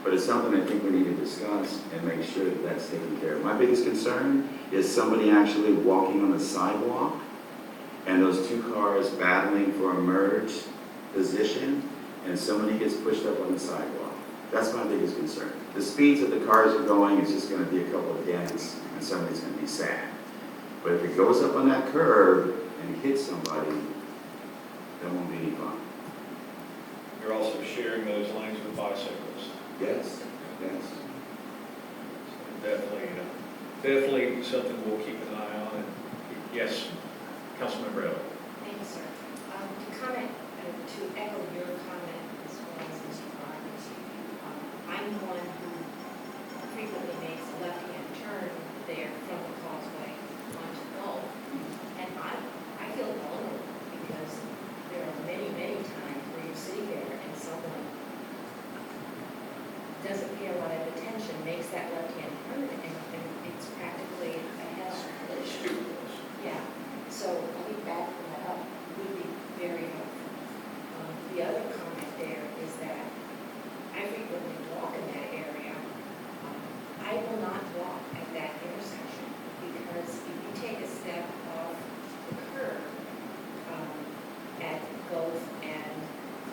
But it's something I think we need to discuss and make sure that that's taken care of. My biggest concern is somebody actually walking on the sidewalk and those two cars battling for a merge position, and somebody gets pushed up on the sidewalk. That's my biggest concern. The speeds that the cars are going is just going to be a couple of dents, and somebody's going to be sad. But if it goes up on that curb and hits somebody, that won't be any fun. You're also sharing those lanes with bicyclists. Yes, yes. Definitely something we'll keep an eye on. And yes, Councilmember Elliott. Thank you, sir. To comment, to echo your comment as well as Mr. Barnes, I'm the one who frequently makes a left-hand turn there from the causeway onto Gulf. And I feel vulnerable because there are many, many times where you're sitting there and someone doesn't pay a lot of attention, makes that left-hand turn, and it's practically a head-on collision. Yeah. So I think backing that up would be very helpful. The other comment there is that I frequently walk in that area. I will not walk at that intersection because if you take a step off the curb at Gulf and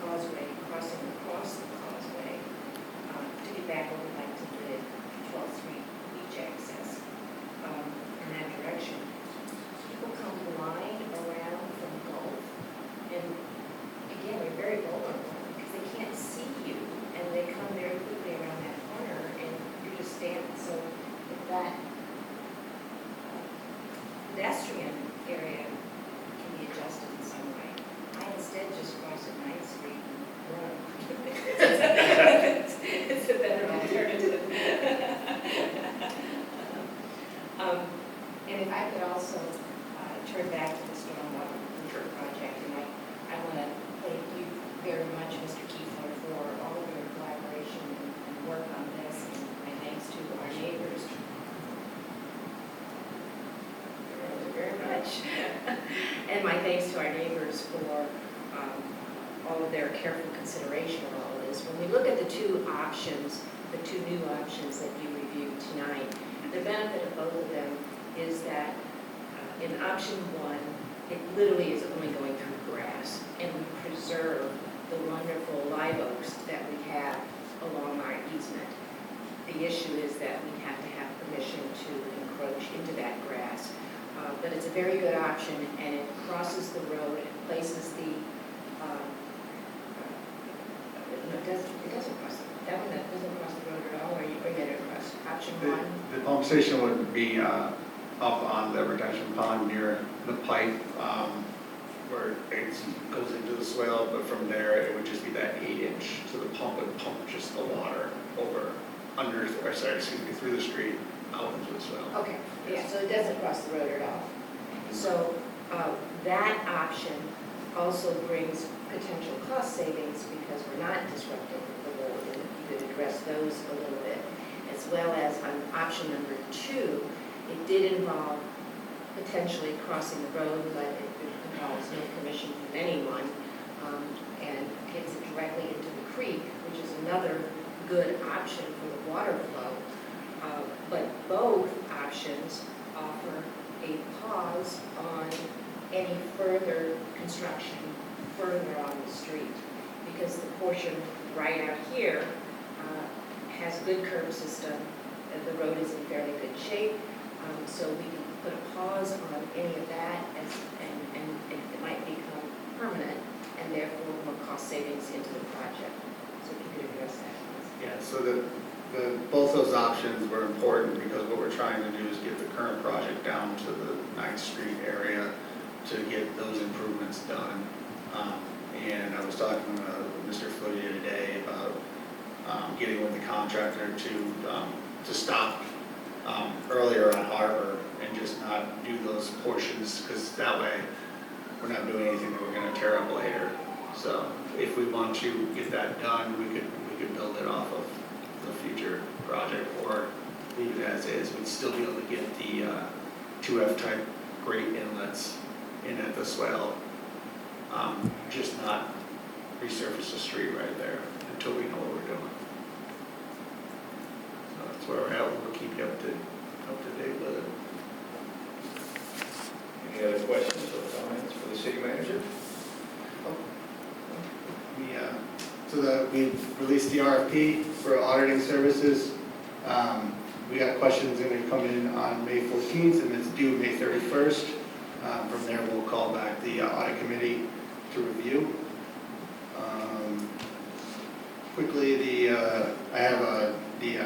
Causeway, crossing across the causeway to get back over like to the 12th Street beach access in that direction, people come blind around from Gulf, and again, you're very vulnerable because they can't see you, and they come very quickly around that corner, and you're just standing. So if that pedestrian area can be adjusted in some way, I instead just cross at 9th Street and run. It's a better alternative. And if I could also turn back to the stormwater control project, and I want to thank you very much, Mr. Kiefler, for all of your collaboration and work on this, and my thanks to our neighbors. Thank you very much. And my thanks to our neighbors for all of their careful consideration of all of this. When we look at the two options, the two new options that you reviewed tonight, the benefit of both of them is that in option one, it literally is only going through grass, and we preserve the wonderful live oaks that we have along our easement. The issue is that we have to have permission to encroach into that grass. But it's a very good option, and it crosses the road and places the, no, it doesn't cross, that one that doesn't cross the road at all, or you get it across. Option one. The pump station would be up on the retention pond near the pipe where it goes into the swale, but from there it would just be that 8-inch, so the pump would pump just the water over, through the street out into the swale. Okay, yeah, so it doesn't cross the road at all. So that option also brings potential cost savings because we're not disrupting the road, and you could address those a little bit. As well as on option number 2, it did involve potentially crossing the road, but it involves no permission from anyone, and gets it directly into the creek, which is another good option for the water flow. But both options offer a pause on any further construction further on the street, because the portion right out here has good curb system, the road is in fairly good shape, so we can put a pause on any of that, and it might become permanent, and therefore more cost savings into the project. So if you could address that, please. Yeah, so both those options were important because what we're trying to do is get the current project down to the 9th Street area to get those improvements done. And I was talking to Mr. Foote today about getting with the contractor to stop earlier on Harbor and just not do those portions, because that way we're not doing anything that we're gonna tear up later. So if we want to get that done, we could build it off of the future project or leave it as is. We'd still be able to get the 2F type grate inlets in at the swell, just not resurface the street right there until we know what we're doing. So that's where we're at. We'll keep you up to date with it. Any other questions or comments for the city manager? We released the RFP for auditing services. We got questions that are going to come in on May 14th, and it's due May 31st. From there, we'll call back the audit committee to review. Quickly, I have the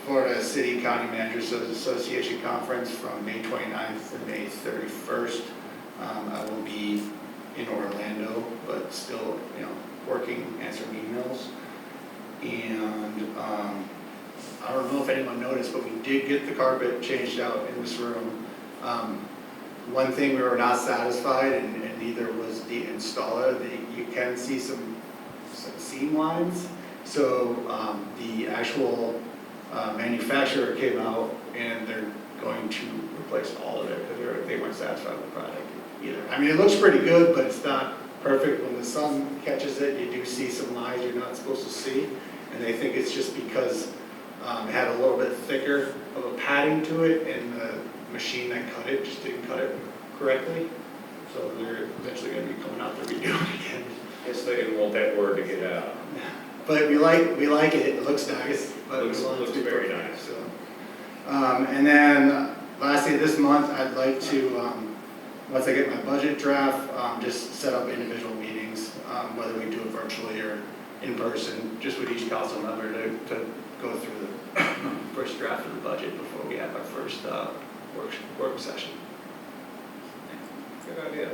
Florida City County Managers Association Conference from May 29th to May 31st. I will be in Orlando, but still, working, answering emails. And I don't know if anyone noticed, but we did get the carpet changed out in this room. One thing we were not satisfied, and neither was the installer, you can see some seam lines. So the actual manufacturer came out and they're going to replace all of it because they weren't satisfied with the product either. I mean, it looks pretty good, but it's not perfect. When the sun catches it, you do see some lines you're not supposed to see. And they think it's just because it had a little bit thicker of a padding to it, and the machine that cut it just didn't cut it correctly. So they're eventually going to be coming out to redo it again. Guess they didn't want that word to get out. But we like it. It looks nice. But Looks very nice. So, and then lastly, this month I'd like to, once I get my budget draft, just set up individual meetings, whether we do it virtually or in person, just with each council member to go through the first draft of the budget before we have our first work session. Good idea.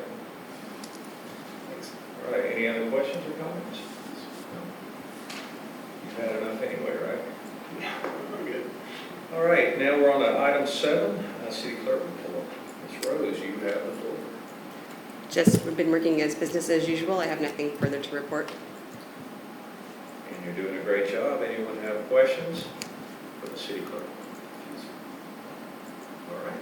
Thanks. All right, any other questions or comments? You've had enough anyway, right? Yeah, we're good. All right, now we're on to item 7, City Clerk report. Ms. Rose, you have the floor. Just been working as business as usual. I have nothing further to report. And you're doing a great job. Anyone have questions for the City Clerk? All right.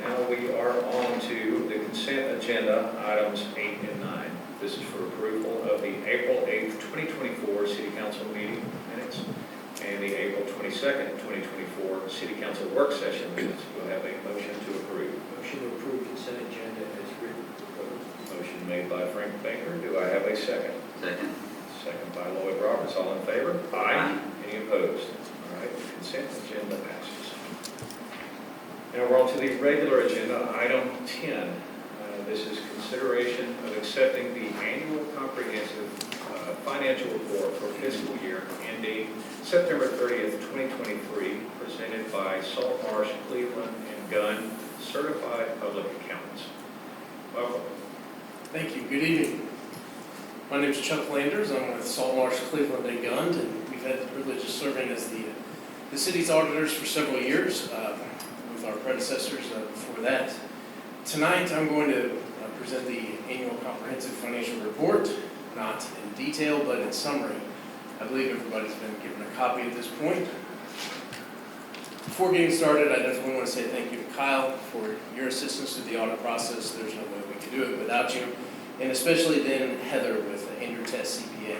Now we are on to the consent agenda, items 8 and 9. This is for approval of the April 8th, 2024 City Council meeting minutes and the April 22nd, 2024 City Council work session minutes. We'll have a motion to approve. Motion to approve consent agenda as written. Motion made by Frank Baker. Do I have a second? Second. Second by Lloyd Roberts. All in favor? Aye. Any opposed? All right, the consent agenda passes. Now we're on to the regular agenda, item 10. This is consideration of accepting the annual comprehensive financial report for fiscal year ending September 30th, 2023, presented by Saltmarsh, Cleveland & Gunn, Certified Public Accountants. Welcome. Thank you. Good evening. My name is Chuck Landers. I'm with Saltmarsh, Cleveland & Gunn, and we've had the privilege of serving as the city's auditors for several years, with our predecessors before that. Tonight, I'm going to present the annual comprehensive financial report, not in detail, but in summary. I believe everybody's been given a copy at this point. Before getting started, I definitely want to say thank you to Kyle for your assistance through the audit process. There's no way we could do it without you. And especially then Heather with Andrew Test CPA.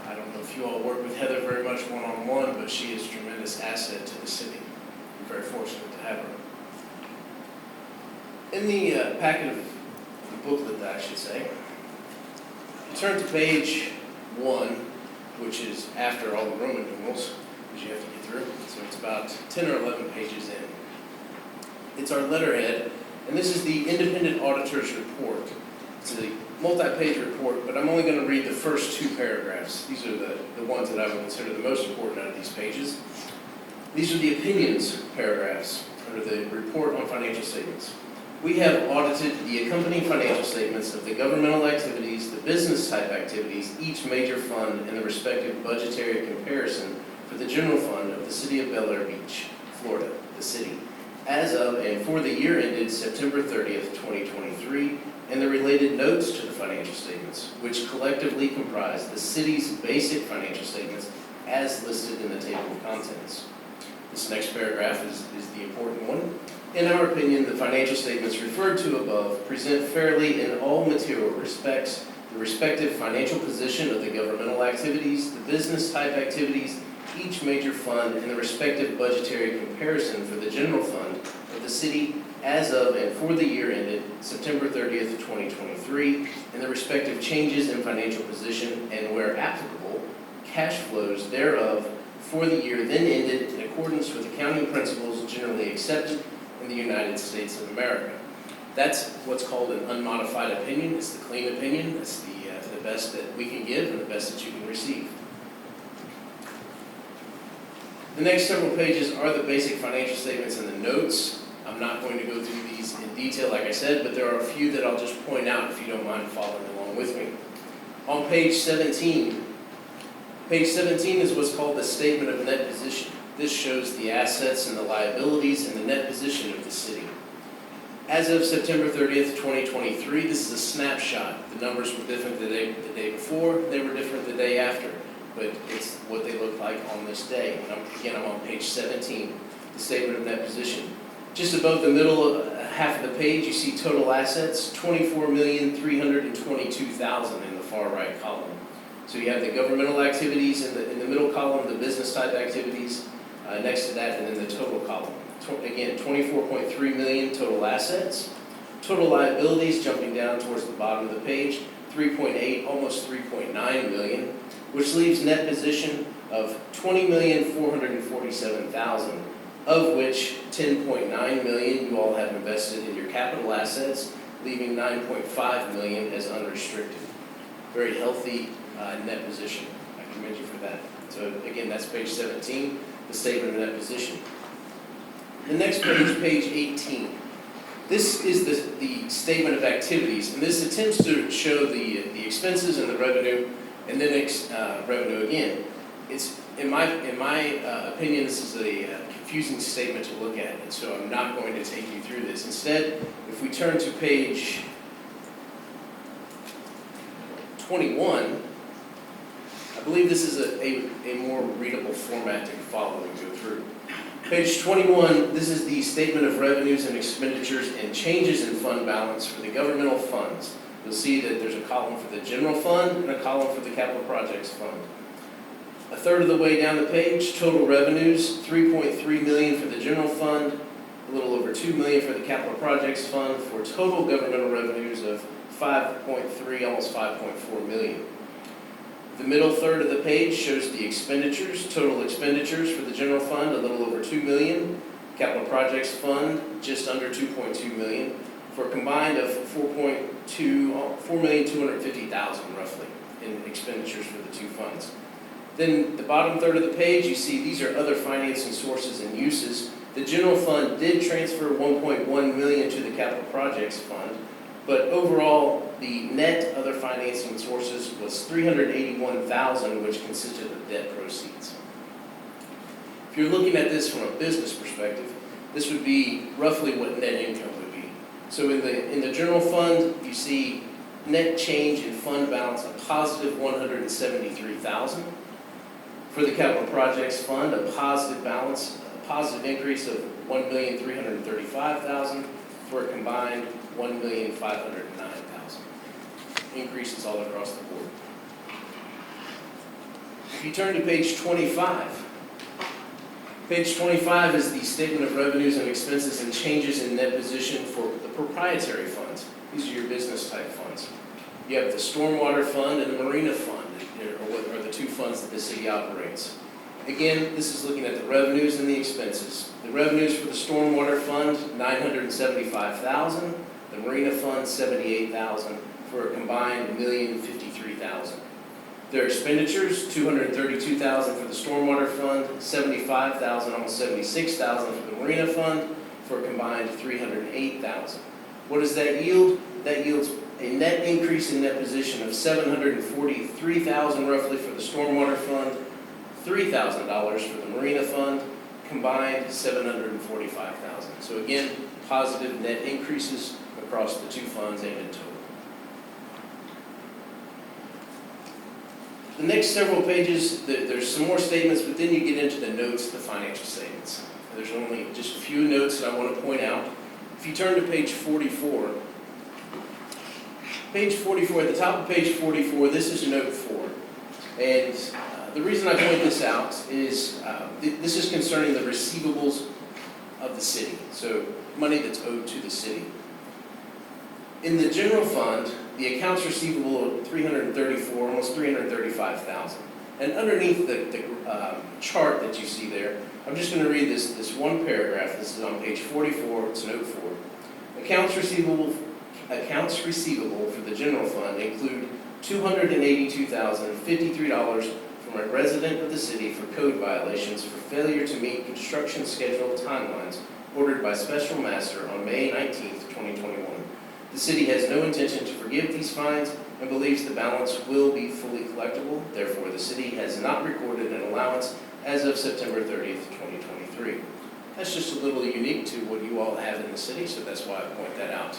I don't know if you all work with Heather very much one-on-one, but she is a tremendous asset to the city. We're very fortunate to have her. In the packet of the booklet, I should say, turn to page 1, which is after all the Roman numerals, which you have to get through. So it's about 10 or 11 pages in. It's our letterhead, and this is the independent auditor's report. It's a multi-page report, but I'm only going to read the first 2 paragraphs. These are the ones that I would consider the most important out of these pages. These are the opinions paragraphs under the report on financial statements. We have audited the accompanying financial statements of the governmental activities, the business type activities, each major fund, and the respective budgetary comparison for the general fund of the city of Bel Air Beach, Florida, the city, as of and for the year ended September 30th, 2023, and the related notes to the financial statements, which collectively comprise the city's basic financial statements as listed in the table of contents. This next paragraph is the important one. In our opinion, the financial statements referred to above present fairly in all material respects the respective financial position of the governmental activities, the business type activities, each major fund, and the respective budgetary comparison for the general fund of the city as of and for the year ended September 30th, 2023, and the respective changes in financial position and, where applicable, cash flows thereof for the year then ended in accordance with accounting principles generally accepted in the United States of America. That's what's called an unmodified opinion. It's the clean opinion. It's the best that we can give and the best that you can receive. The next several pages are the basic financial statements and the notes. I'm not going to go through these in detail, like I said, but there are a few that I'll just point out if you don't mind following along with me. On page 17 is what's called the statement of net position. This shows the assets and the liabilities and the net position of the city. As of September 30th, 2023, this is a snapshot. The numbers were different the day before, they were different the day after, but it's what they look like on this day. And I'm on page 17, the statement of net position. Just above the middle half of the page, you see total assets, $24,322,000 in the far right column. So you have the governmental activities in the middle column, the business type activities next to that, and then the total column. Again, $24.3 million total assets. Total liabilities, jumping down towards the bottom of the page, $3.8, almost $3.9 million, which leaves net position of $20,447,000, of which $10.9 million you all have invested in your capital assets, leaving $9.5 million as unrestricted. Very healthy net position. I commend you for that. So again, that's page 17, the statement of net position. The next page, page 18. This is the statement of activities, and this attempts to show the expenses and the revenue, and then revenue again. It's in my opinion, this is a confusing statement to look at, and so I'm not going to take you through this. Instead, if we turn to page 21, I believe this is a more readable format to follow and go through. Page 21, this is the statement of revenues and expenditures and changes in fund balance for the governmental funds. You'll see that there's a column for the general fund and a column for the capital projects fund. A third of the way down the page, total revenues, $3.3 million for the general fund, a little over $2 million for the capital projects fund, for total governmental revenues of $5.3, almost $5.4 million. The middle third of the page shows the expenditures, total expenditures for the general fund, a little over $2 million, capital projects fund, just under $2.2 million, for a combined of $4,250,000 roughly in expenditures for the two funds. Then the bottom third of the page, you see these are other financing sources and uses. The general fund did transfer $1.1 million to the capital projects fund, but overall, the net other financing sources was $381,000, which consisted of debt proceeds. If you're looking at this from a business perspective, this would be roughly what net income would be. So in the general fund, you see net change in fund balance of positive $173,000. For the capital projects fund, a positive balance, a positive increase of $1,335,000 for a combined $1,509,000. Increases all across the board. If you turn to page 25, page 25 is the statement of revenues and expenses and changes in net position for the proprietary funds. These are your business type funds. You have the stormwater fund and the marina fund, are the two funds that the city operates. Again, this is looking at the revenues and the expenses. The revenues for the stormwater fund, $975,000. The marina fund, $78,000, for a combined $1,053,000. Their expenditures, $232,000 for the stormwater fund, $75,000, almost $76,000 for the marina fund, for a combined $308,000. What does that yield? That yields a net increase in net position of $743,000 roughly for the stormwater fund, $3,000 for the marina fund, combined $745,000. So again, positive net increases across the two funds and in total. The next several pages, there's some more statements, but then you get into the notes, the financial statements. There's only just a few notes that I want to point out. If you turn to page 44, at the top of page 44, this is note 4. And the reason I point this out is this is concerning the receivables of the city, so money that's owed to the city. In the general fund, the accounts receivable of almost $335,000. And underneath the chart that you see there, I'm just going to read this one paragraph. This is on page 44, it's note 4. Accounts receivable for the general fund include $282,053 from a resident of the city for code violations for failure to meet construction schedule timelines ordered by Special Master on May 19th, 2021. The city has no intention to forgive these fines and believes the balance will be fully collectible. Therefore, the city has not recorded an allowance as of September 30th, 2023. That's just a little unique to what you all have in the city, so that's why I point that out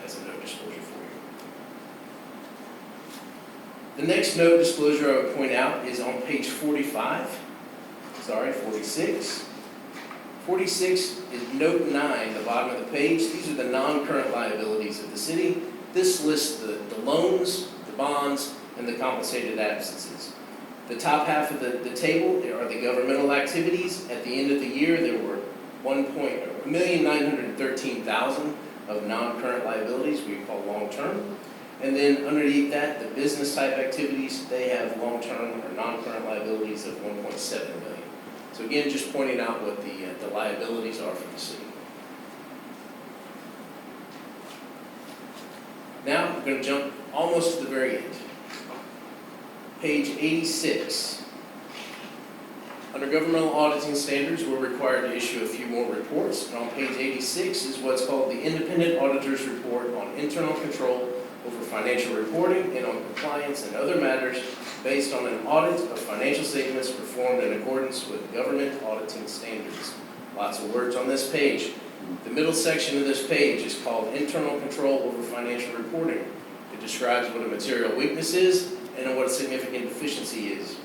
as a note disclosure for you. The next note disclosure I would point out is on page 46. 46 is note 9, the bottom of the page. These are the non-current liabilities of the city. This lists the loans, the bonds, and the compensated absences. The top half of the table are the governmental activities. At the end of the year, there were $1,913,000 of non-current liabilities we call long-term. And then underneath that, the business type activities, they have long-term or non-current liabilities of $1.7 million. So again, just pointing out what the liabilities are for the city. Now, we're going to jump almost to the very end. Page 86. Under governmental auditing standards, we're required to issue a few more reports. And on page 86 is what's called the Independent Auditor's Report on Internal Control over Financial Reporting and on Compliance and Other Matters based on an audit of financial statements performed in accordance with government auditing standards. Lots of words on this page. The middle section of this page is called Internal Control over Financial Reporting. It describes what a material weakness is and what a significant deficiency is.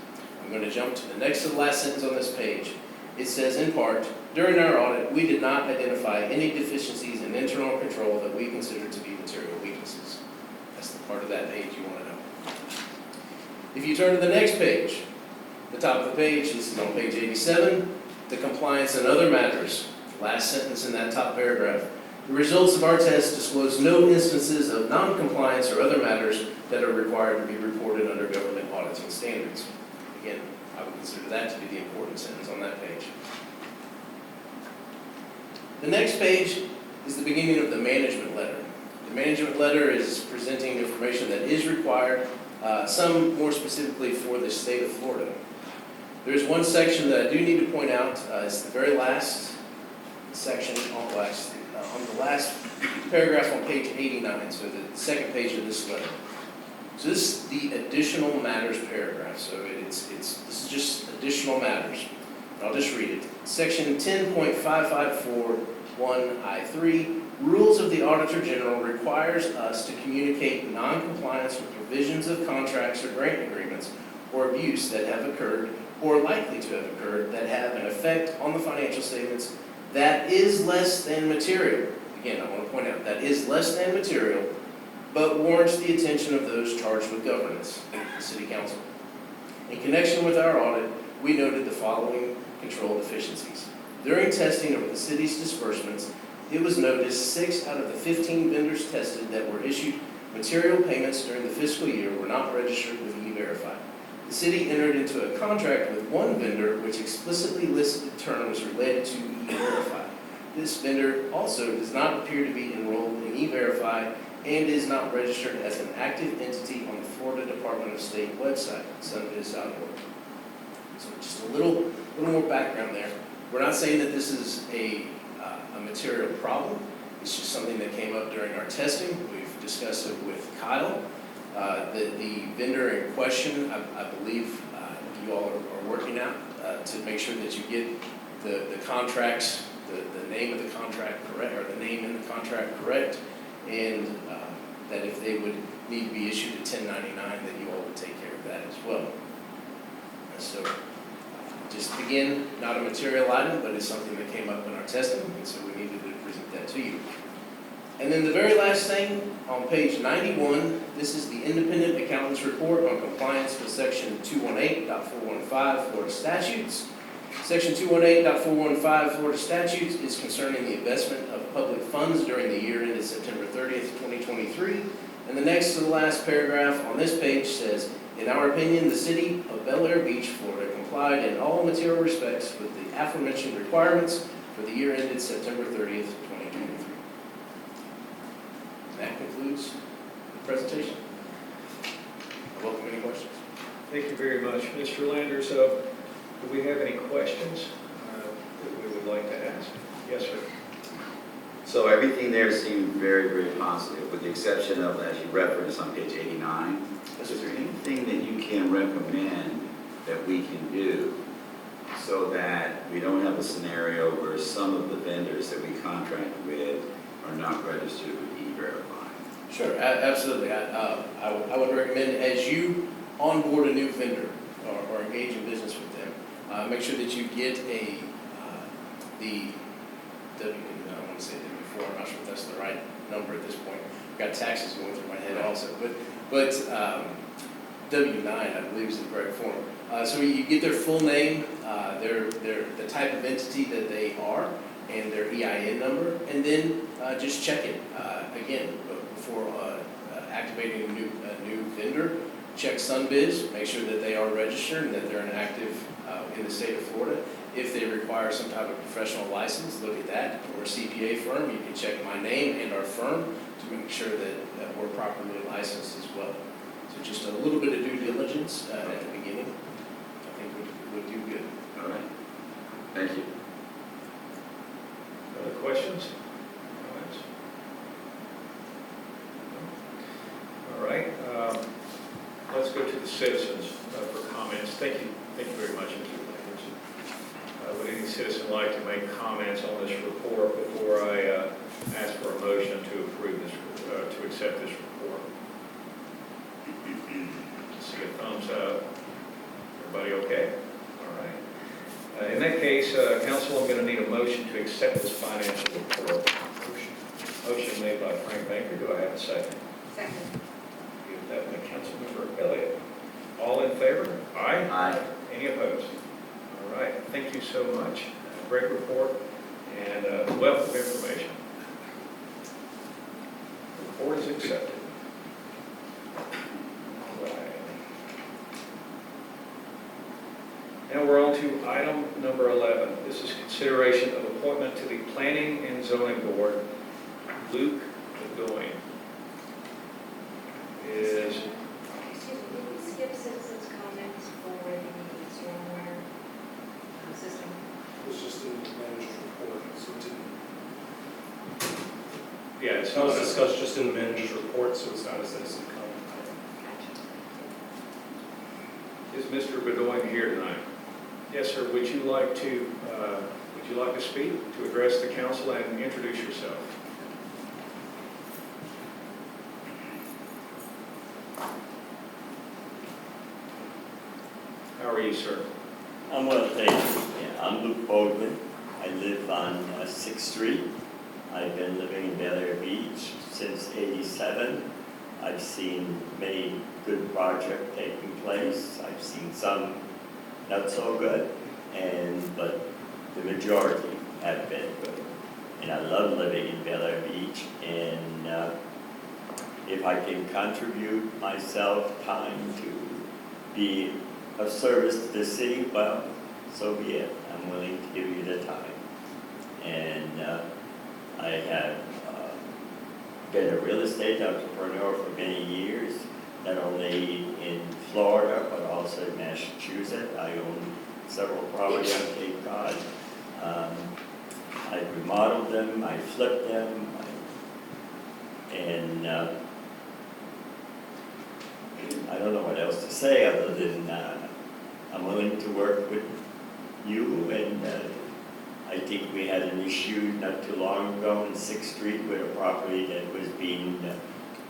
I'm going to jump to the next to the last sentence on this page. It says, in part, during our audit, we did not identify any deficiencies in internal control that we considered to be material weaknesses. That's the part of that page you want to know. If you turn to the next page, the top of the page, this is on page 87, the Compliance and Other Matters. Last sentence in that top paragraph. The results of our test disclose no instances of non-compliance or other matters that are required to be reported under government auditing standards. Again, I would consider that to be the important sentence on that page. The next page is the beginning of the management letter. The management letter is presenting information that is required, some more specifically for the state of Florida. There's one section that I do need to point out. It's the very last section on the last paragraph on page 89, so the second page of this letter. So this is the additional matters paragraph. So this is just additional matters. I'll just read it. Section 10.5541I3, Rules of the Auditor General requires us to communicate non-compliance with provisions of contracts or grant agreements or abuse that have occurred or likely to have occurred that have an effect on the financial statements that is less than material. Again, I want to point out that is less than material, but warrants the attention of those charged with governance, the City Council. In connection with our audit, we noted the following control deficiencies. During testing of the city's disbursements, it was noticed 6 out of the 15 vendors tested that were issued material payments during the fiscal year were not registered with E-Verify. The city entered into a contract with one vendor which explicitly listed terms related to E-Verify. This vendor also does not appear to be enrolled in E-Verify and is not registered as an active entity on the Florida Department of State website, sunbiz.org. So just a little more background there. We're not saying that this is a material problem. It's just something that came up during our testing. We've discussed it with Kyle. The vendor in question, I believe you all are working out to make sure that you get the contracts, the name of the contract correct, or the name in the contract correct, and that if they would need to be issued a 1099, that you all would take care of that as well. And so, just again, not a material item, but it's something that came up in our testing, and so we needed to present that to you. And then the very last thing, on page 91, this is the Independent Accountant's Report on compliance with Section 218.415 Florida statutes. Section 218.415 Florida statutes is concerning the investment of public funds during the year ended September 30th, 2023. And the next to the last paragraph on this page says, in our opinion, the city of Bel Air Beach, Florida complied in all material respects with the aforementioned requirements for the year ended September 30th, 2023. That concludes the presentation. I welcome any questions. Thank you very much. Mr. Landers, do we have any questions that we would like to ask? Yes, sir. So everything there seemed very, very positive, with the exception of, as you referenced on page 89. Is there anything that you can recommend that we can do so that we don't have a scenario where some of the vendors that we contract with are not registered with E-Verify? Sure, absolutely. I would recommend, as you onboard a new vendor or engage in business with them, make sure that you get the I want to say W4, I'm not sure if that's the right number at this point. I've got taxes going through my head also, but W9, I believe, is the correct form. So you get their full name, the type of entity that they are, and their EIN number, and then just check it. Again, before activating a new vendor, check Sunbiz, make sure that they are registered and that they're an active in the state of Florida. If they require some type of professional license, look at that. Or a CPA firm, you can check my name and our firm to make sure that we're properly licensed as well. So just a little bit of due diligence at the beginning, I think would do good. All right. Thank you. Other questions? Comments? All right. Let's go to the citizens for comments. Thank you very much, Mr. Landers. Would any citizen like to make comments on this report before I ask for a motion to approve this, to accept this report? See a thumbs up. Everybody okay? All right. In that case, council, I'm going to need a motion to accept this financial report. Motion made by Frank Banker. Do I have a second? Second. Give that one to Councilmember Elliott. All in favor? Aye. Aye. Any opposed? All right. Thank you so much. Great report and wealth of information. The report is accepted. All right. Now we're on to item number 11. This is consideration of appointment to the Planning and Zoning Board. Luke Bedoin is... Excuse me, did we skip citizens' comments for the stormwater system? It was just in the manager's report, so it didn't. Yeah, it's That was not discussed just in the manager's report, so it's not a citizen comment. Gotcha. Is Mr. Bedoin here tonight? Yes, sir. Would you like to speak, to address the council and introduce yourself? How are you, sir? I'm well, thank you. Yeah, I'm Luke Baldwin. I live on 6th Street. I've been living in Bel Air Beach since '87. I've seen many good projects taking place. I've seen some not so good, but the majority have been good. And I love living in Bel Air Beach, and if I can contribute myself time to be of service to the city, well, so be it. I'm willing to give you the time. And I have been a real estate entrepreneur for many years, not only in Florida, but also in Massachusetts. I own several properties on Cape Cod. I remodeled them, I flipped them, I And I don't know what else to say other than I'm willing to work with you, and I think we had an issue not too long ago on 6th Street with a property that was being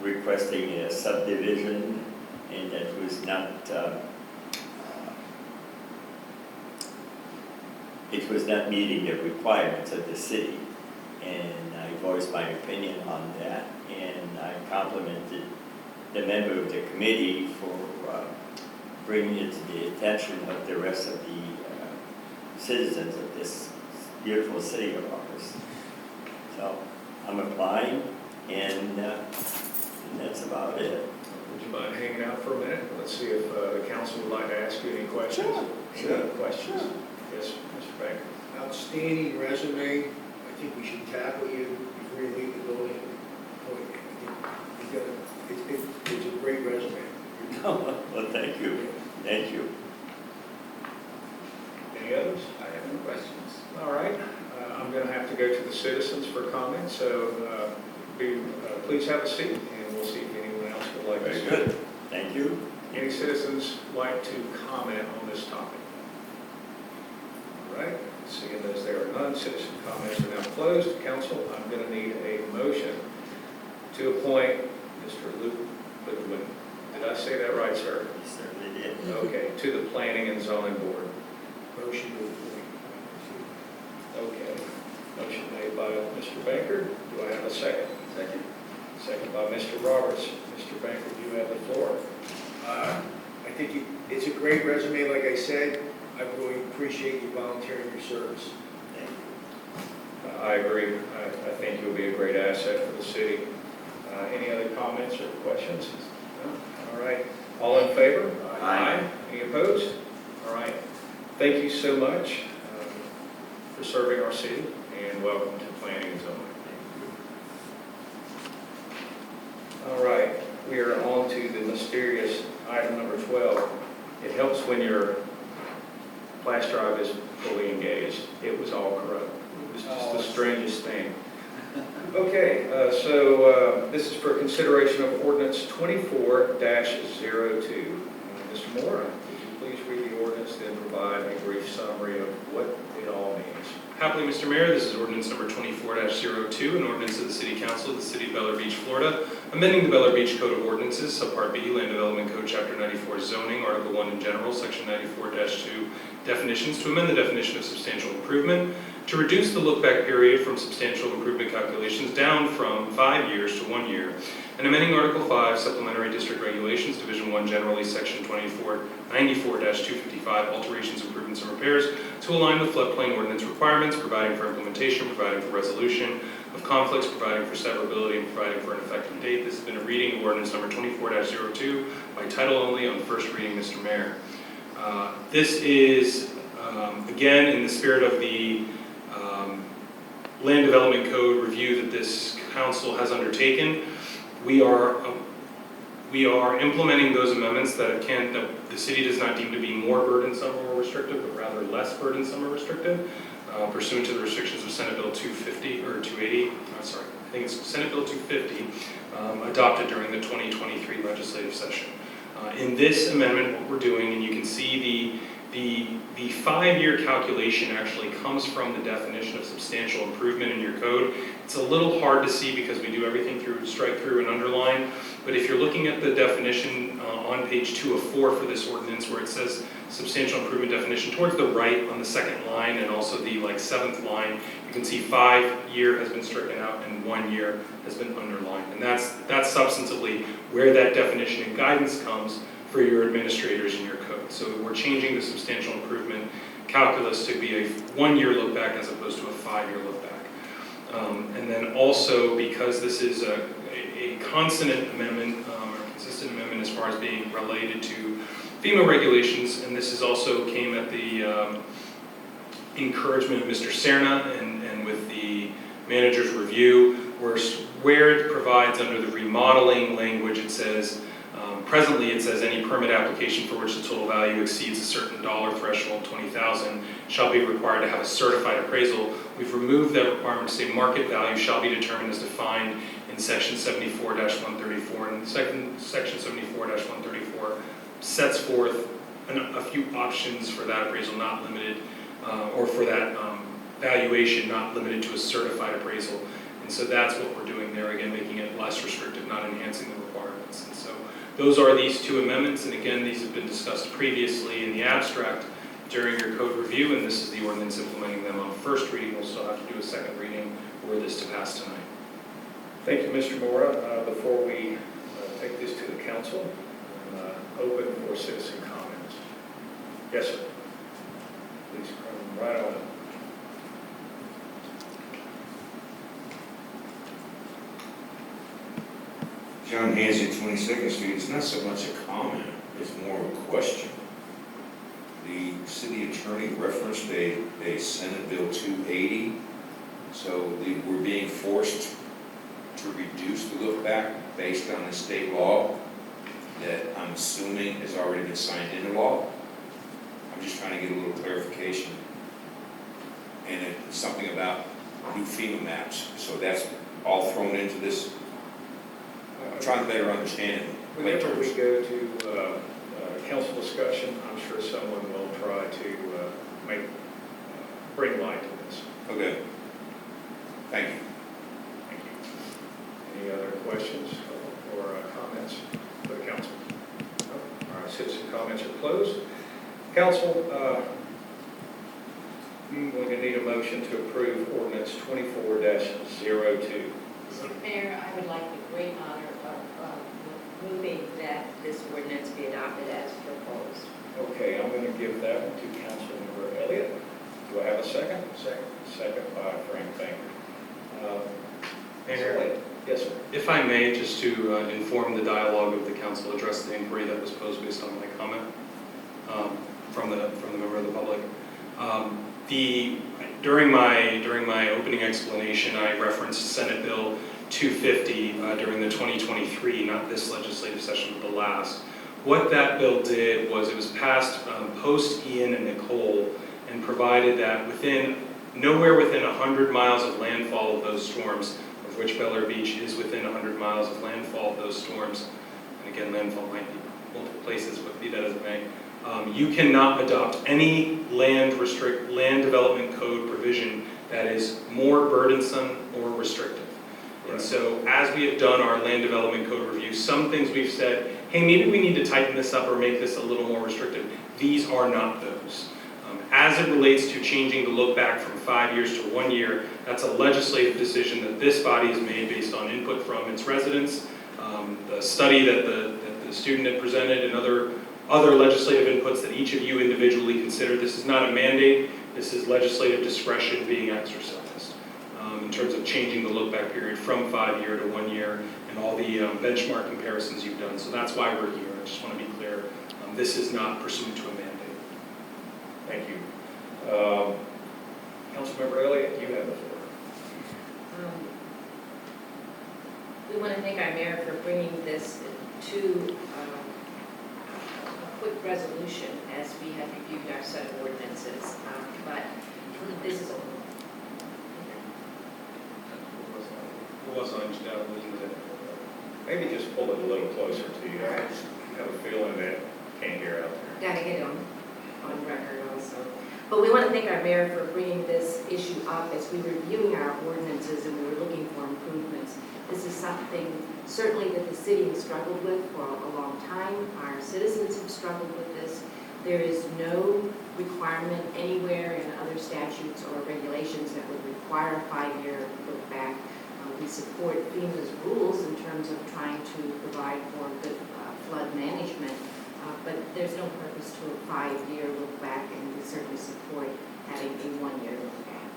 requesting a subdivision, and that was not, it was not meeting the requirements of the city. And I voiced my opinion on that, and I complimented the member of the committee for bringing it to the attention of the rest of the citizens of this beautiful city of ours. So I'm applying, and that's about it. Would you mind hanging out for a minute? Let's see if the council would like to ask you any questions. Sure. Any questions? Yes, Mr. Banker. Outstanding resume. I think we should tackle you before you leave the building. It's a great resume. Well, thank you. Thank you. Any others? I have no questions. All right. I'm going to have to go to the citizens for comments, so please have a seat, and we'll see if anyone else would like to speak. Very good. Thank you. Any citizens like to comment on this topic? All right. Seeing as there are none, citizen comments are now closed. Council, I'm going to need a motion to appoint Mr. Luke Goodwin. Did I say that right, sir? You certainly did. Okay, to the Planning and Zoning Board. Motion to appoint. Okay. Motion made by Mr. Banker. Do I have a second? Second. Second by Mr. Roberts. Mr. Banker, you have the floor. I think it's a great resume, like I said. I really appreciate you volunteering your service. Thank you. I agree. I think you'll be a great asset for the city. Any other comments or questions? No? All right. All in favor? Aye. Any opposed? All right. Thank you so much for serving our city, and welcome to Planning and Zoning. All right. We are on to the mysterious item number 12. It helps when your flash drive is fully engaged. It was all corrupt. It was just the strangest thing. Okay, so this is for consideration of ordinance 24-02. Mr. Moore, would you please read the ordinance, then provide a brief summary of what it all means? Happily, Mr. Mayor, this is ordinance number 24-02, an ordinance of the City Council of the City of Bellar Beach, Florida, amending the Bellar Beach Code of Ordinances, Subpart B, Land Development Code, Chapter 94, Zoning, Article 1 in general, Section 94-2, definitions, to amend the definition of substantial improvement, to reduce the look-back period from substantial improvement calculations down from 5 years to 1 year, and amending Article 5, Supplementary District Regulations, Division 1 generally, Section 94-255, alterations, improvements, and repairs, to align with floodplain ordinance requirements, providing for implementation, providing for resolution of conflicts, providing for severability, and providing for an effective date. This has been a reading of ordinance number 24-02 by title only on first reading, Mr. Mayor. This is, again, in the spirit of the Land Development Code review that this council has undertaken. We are implementing those amendments that the city does not deem to be more burdensome or restrictive, but rather less burdensome or restrictive, pursuant to the restrictions of Senate Bill 250 or 280. I think it's Senate Bill 250, adopted during the 2023 legislative session. In this amendment, what we're doing, and you can see the 5-year calculation actually comes from the definition of substantial improvement in your code. It's a little hard to see because we do everything through strike through and underline, but if you're looking at the definition on page 2 of 4 for this ordinance, where it says substantial improvement definition, towards the right on the second line and also the 7th line, you can see 5-year has been stricken out and 1 year has been underlined. And that's substantively where that definition and guidance comes for your administrators in your code. So we're changing the substantial improvement calculus to be a 1-year look back as opposed to a 5-year look back. And then also, because this is a consonant amendment or consistent amendment as far as being related to FEMA regulations, and this is also came at the encouragement of Mr. Serna and with the manager's review, where it provides under the remodeling language, it says, presently it says any permit application for which the total value exceeds a certain dollar threshold, $20,000, shall be required to have a certified appraisal. We've removed that requirement to say market value shall be determined as defined in section 74-134. And section 74-134 sets forth a few options for that appraisal, not limited, or for that valuation, not limited to a certified appraisal. And so that's what we're doing there, again, making it less restrictive, not enhancing the requirements. And so those are these two amendments, and again, these have been discussed previously in the abstract during your code review, and this is the ordinance implementing them on first reading. We'll still have to do a second reading were this to pass tonight. Thank you, Mr. Mora. Before we take this to the council, open for citizen comments. Yes, sir. Please come right on. John Hansi, 22nd Street, it's not so much a comment, it's more of a question. The city attorney referenced a Senate Bill 280, so we're being forced to reduce the look back based on a state law that I'm assuming has already been signed into law. I'm just trying to get a little clarification. And it's something about new FEMA maps, so that's all thrown into this. I'm trying to better understand it. Whenever we go to council discussion, I'm sure someone will try to bring light to this. Okay. Thank you. Thank you. Any other questions or comments for the council? No? All right, citizen comments are closed. Council, we're going to need a motion to approve ordinance 24-02. Mr. Mayor, I would like the great honor of moving that this ordinance be adopted as proposed. Okay, I'm going to give that one to Councilmember Elliott. Do I have a second? Second. Second by Frank Banger. Mayor, yes, sir. if I may, just to inform the dialogue of the council, address the inquiry that was posed based on my comment from the member of the public. During my opening explanation, I referenced Senate Bill 250 during the 2023, not this legislative session, but the last. What that bill did was it was passed post Ian and Nicole, and provided that nowhere within 100 miles of landfall of those storms, of which Bel Air Beach is within 100 miles of landfall of those storms, and again, landfall might be multiple places, but be that as it may, you cannot adopt any land development code provision that is more burdensome or restrictive. And so as we have done our land development code review, some things we've said, hey, maybe we need to tighten this up or make this a little more restrictive. These are not those. As it relates to changing the look back from 5 years to 1 year, that's a legislative decision that this body has made based on input from its residents, the study that the student had presented, and other legislative inputs that each of you individually consider. This is not a mandate. This is legislative discretion being exercised in terms of changing the look back period from 5 year to 1 year and all the benchmark comparisons you've done. So that's why we're here. I just want to be clear. This is not pursuant to a mandate. Thank you. Councilmember Elliott, you have the floor. We want to thank our mayor for bringing this to a quick resolution as we have reviewed our set of ordinances. But this is Maybe just pull it a little closer to you. I have a feeling that can't hear out there. Got to get on record also. But we want to thank our mayor for bringing this issue up as we were reviewing our ordinances and we were looking for improvements. This is something certainly that the city has struggled with for a long time. Our citizens have struggled with this. There is no requirement anywhere in other statutes or regulations that would require a 5-year look back. We support FEMA's rules in terms of trying to provide for good flood management, but there's no purpose to a 5-year look back, and we certainly support having a 1-year look back.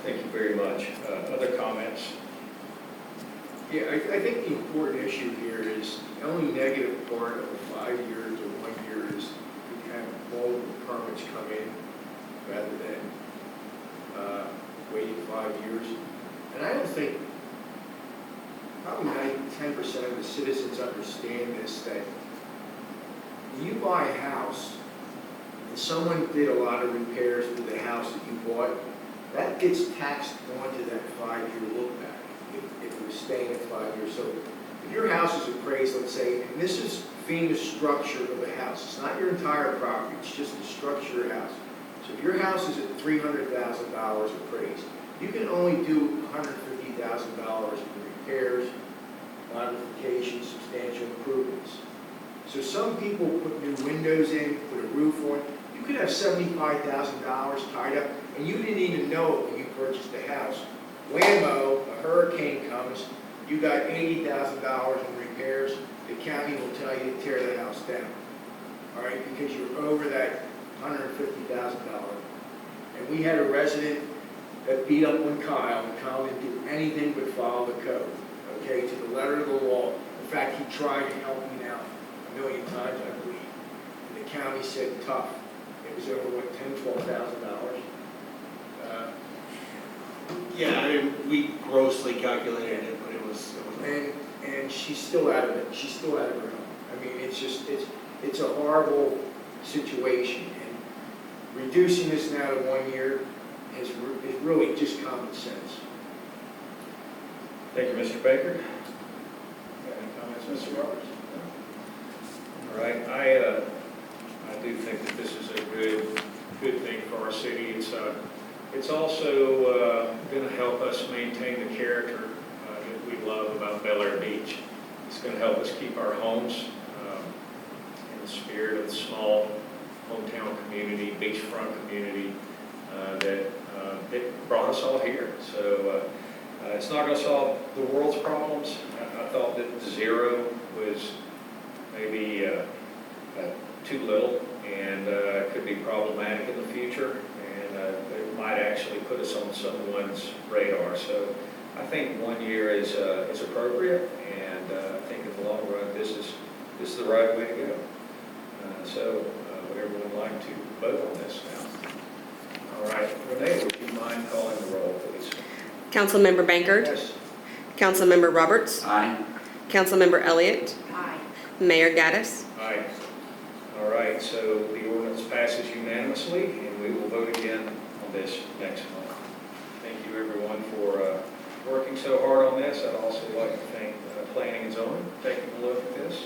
Thank you very much. Other comments? Yeah, I think the important issue here is the only negative part of a 5-year to 1 year is you have multiple permits come in rather than waiting 5 years. And I don't think, probably 10% of the citizens understand this, that when you buy a house and someone did a lot of repairs to the house that you bought, that gets taxed onto that 5-year look back. staying at 5 years. So if your house is appraised, let's say, and this is FEMA's structure of the house, it's not your entire property, it's just the structure of your house. So if your house is at $300,000 appraised, you can only do $150,000 in repairs, modifications, substantial improvements. So some people put new windows in, put a roof on. You could have $75,000 tied up, and you didn't even know it when you purchased the house. Whammo, a hurricane comes, you got $80,000 in repairs, the county will tell you to tear the house down. All right, because you're over that $150,000. And we had a resident that beat up on Kyle, and Kyle didn't do anything but follow the code, okay, to the letter of the law. In fact, he tried to help me out a million times, I believe. And the county said tough. It was over, what, $10,000, $12,000? Yeah, I mean, we grossly calculated it, but it was. And she's still out of it. She's still out of her home. I mean, it's a horrible situation. And reducing this now to 1 year is really just common sense. Thank you, Mr. Baker. Got any comments, Mr. Roberts? No? All right, I do think that this is a good thing for our city. It's also going to help us maintain the character that we love about Bel Air Beach. It's going to help us keep our homes in the spirit of the small hometown community, beachfront community that brought us all here. So it's not going to solve the world's problems. I thought that 0 was maybe too little and could be problematic in the future. It might actually put us on someone's radar. So I think 1 year is appropriate, and I think in the long run this is the right way to go. So would everyone like to vote on this now? All right, Renee, would you mind calling the roll, please? Councilmember Bankert. Yes. Councilmember Roberts. Aye. Councilmember Elliott. Aye. Mayor Gaddis. Aye. All right, so the ordinance passes unanimously, and we will vote again on this next month. Thank you, everyone, for working so hard on this. I'd also like to thank Planning and Zoning for taking a look at this.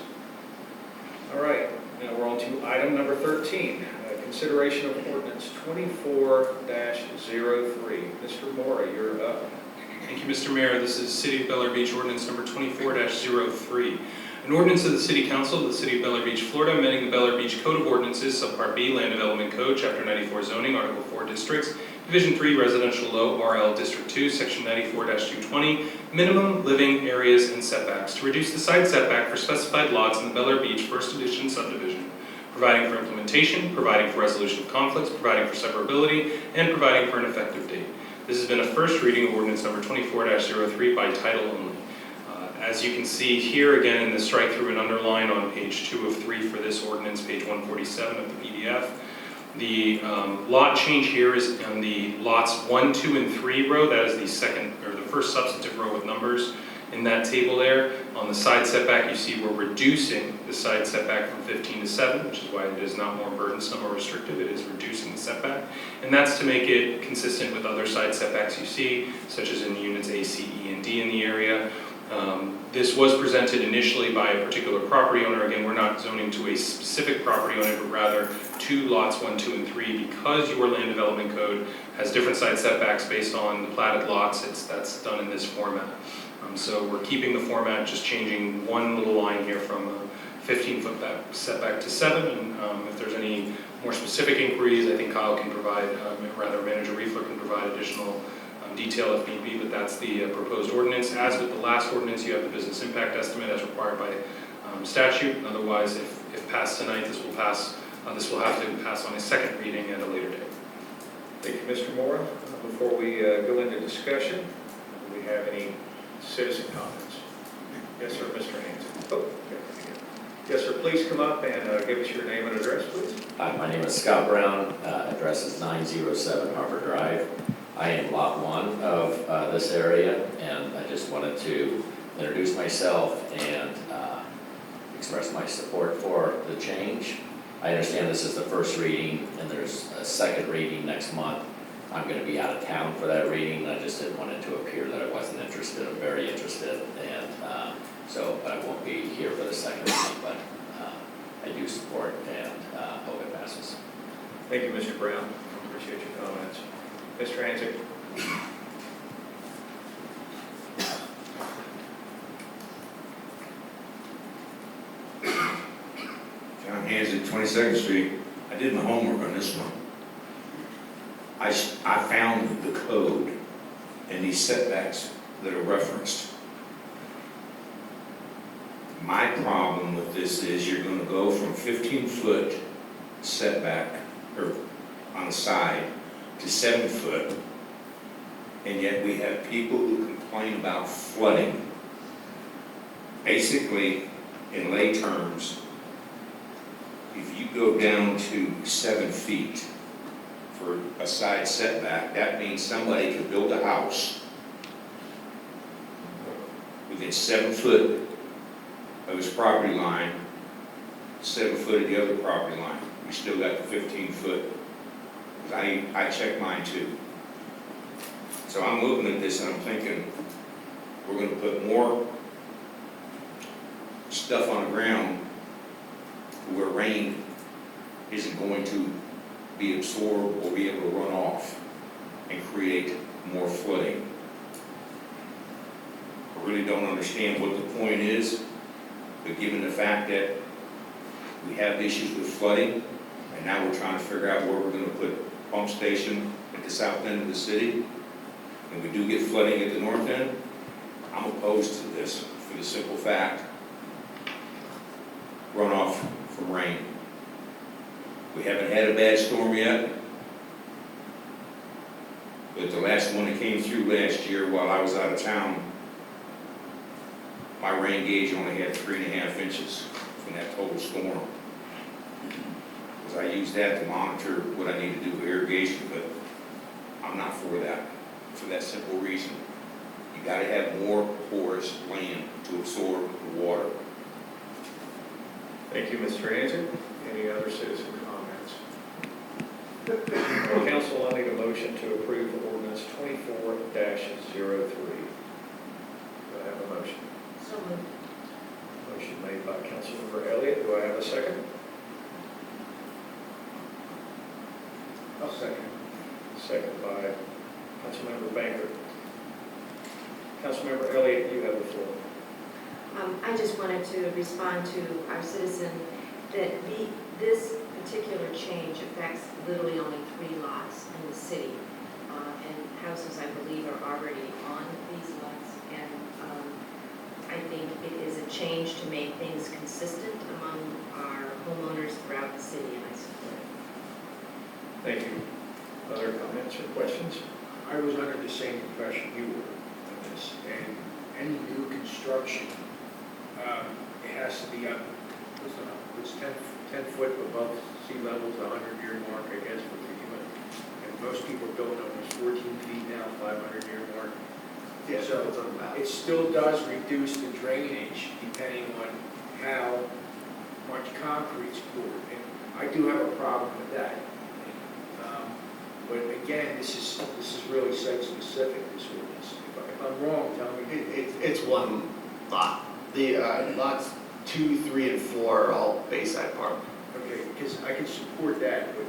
All right, now we're on to item number 13, consideration of ordinance 24-03. Mr. Mora, you're up. Thank you, Mr. Mayor. This is City of Bel Air Beach Ordinance Number 24-03. An ordinance of the City Council of the City of Bel Air Beach, Florida, amending the Bel Air Beach Code of Ordinances, Subpart B, Land Development Code, Chapter 94 Zoning, Article 4 Districts, Division 3 Residential Low, RL District 2, Section 94-220, Minimum Living Areas and Setbacks, to reduce the side setback for specified lots in the Bel Air Beach First Edition subdivision, providing for implementation, providing for resolution of conflicts, providing for severability, and providing for an effective date. This has been a first reading of ordinance number 24-03 by title only. As you can see here again in the strike through and underline on page 2 of 3 for this ordinance, page 147 of the PDF. The lot change here is on the lots 1, 2, and 3 row. That is the second or the first substantive row with numbers in that table there. On the side setback, you see we're reducing the side setback from 15 to 7, which is why it is not more burdensome or restrictive. It is reducing the setback. And that's to make it consistent with other side setbacks you see, such as in units A, C, E, and D in the area. This was presented initially by a particular property owner. Again, we're not zoning to a specific property owner, but rather to lots 1, 2, and 3, because your land development code has different side setbacks based on the platted lots. That's done in this format. So we're keeping the format, just changing one little line here from a 15-foot setback to 7. And if there's any more specific inquiries, I think Kyle can provide, rather Manager Riefler can provide additional detail if need be, but that's the proposed ordinance. As with the last ordinance, you have the business impact estimate as required by statute. Otherwise, if passed tonight, this will pass. This will have to pass on a second reading at a later date. Thank you, Mr. Mora. Before we go into discussion, do we have any citizen comments? Yes, sir, Mr. Hanson. Oh, yes, sir, please come up and give us your name and address, please. Hi, my name is Scott Brown. Address is 907 Harbor Drive. I am Lot 1 of this area, and I just wanted to introduce myself and express my support for the change. I understand this is the first reading, and there's a second reading next month. I'm going to be out of town for that reading, and I just didn't want it to appear that I wasn't interested. I'm very interested So, but I won't be here for the second reading, but I do support and hope it passes. Thank you, Mr. Brown. Appreciate your comments. Mr. Hansick. John Hansick, 22nd Street. I did my homework on this one. I found the code and these setbacks that are referenced. My problem with this is you're going to go from 15-foot setback or on the side to 7 foot, and yet we have people who complain about flooding. Basically, in lay terms, if you go down to 7 feet for a side setback, that means somebody could build a house within 7 foot of his property line, 7 foot of the other property line. We still got the 15 foot. I checked mine too. So I'm looking at this and I'm thinking, we're going to put more stuff on the ground where rain isn't going to be absorbed or be able to run off and create more flooding. I really don't understand what the point is, but given the fact that we have issues with flooding, and now we're trying to figure out where we're going to put a pump station at the south end of the city, and we do get flooding at the north end, I'm opposed to this for the simple fact, runoff from rain. We haven't had a bad storm yet, but the last one that came through last year while I was out of town, my rain gauge only had 3.5 inches from that total storm. Because I use that to monitor what I need to do with irrigation, but I'm not for that simple reason. You gotta have more porous land to absorb the water. Thank you, Mr. Hansick. Any other citizen comments? Well, council, I need a motion to approve ordinance 24-03. Do I have a motion? So moved. Motion made by Councilmember Elliott. Do I have a second? I'll second. Second by Councilmember Banker. Councilmember Elliott, you have the floor. I just wanted to respond to our citizen that this particular change affects literally only 3 lots in the city. And houses, I believe, are already on these lots. And I think it is a change to make things consistent among our homeowners throughout the city, and I support it. Thank you. Other comments or questions? I was under the same impression you were on this, and any new construction, it has to be up, it's 10 foot above sea level to 100-year mark, I guess, for FEMA. And most people build almost 14 feet now, 500-year mark. Yeah, So it's on the map. it still does reduce the drainage depending on how much concrete's poured. And I do have a problem with that. But again, this is really site-specific, this ordinance. If I'm wrong, tell me. It's one lot. The lots 2, 3, and 4 are all Bayside Park. Okay, because I can support that, but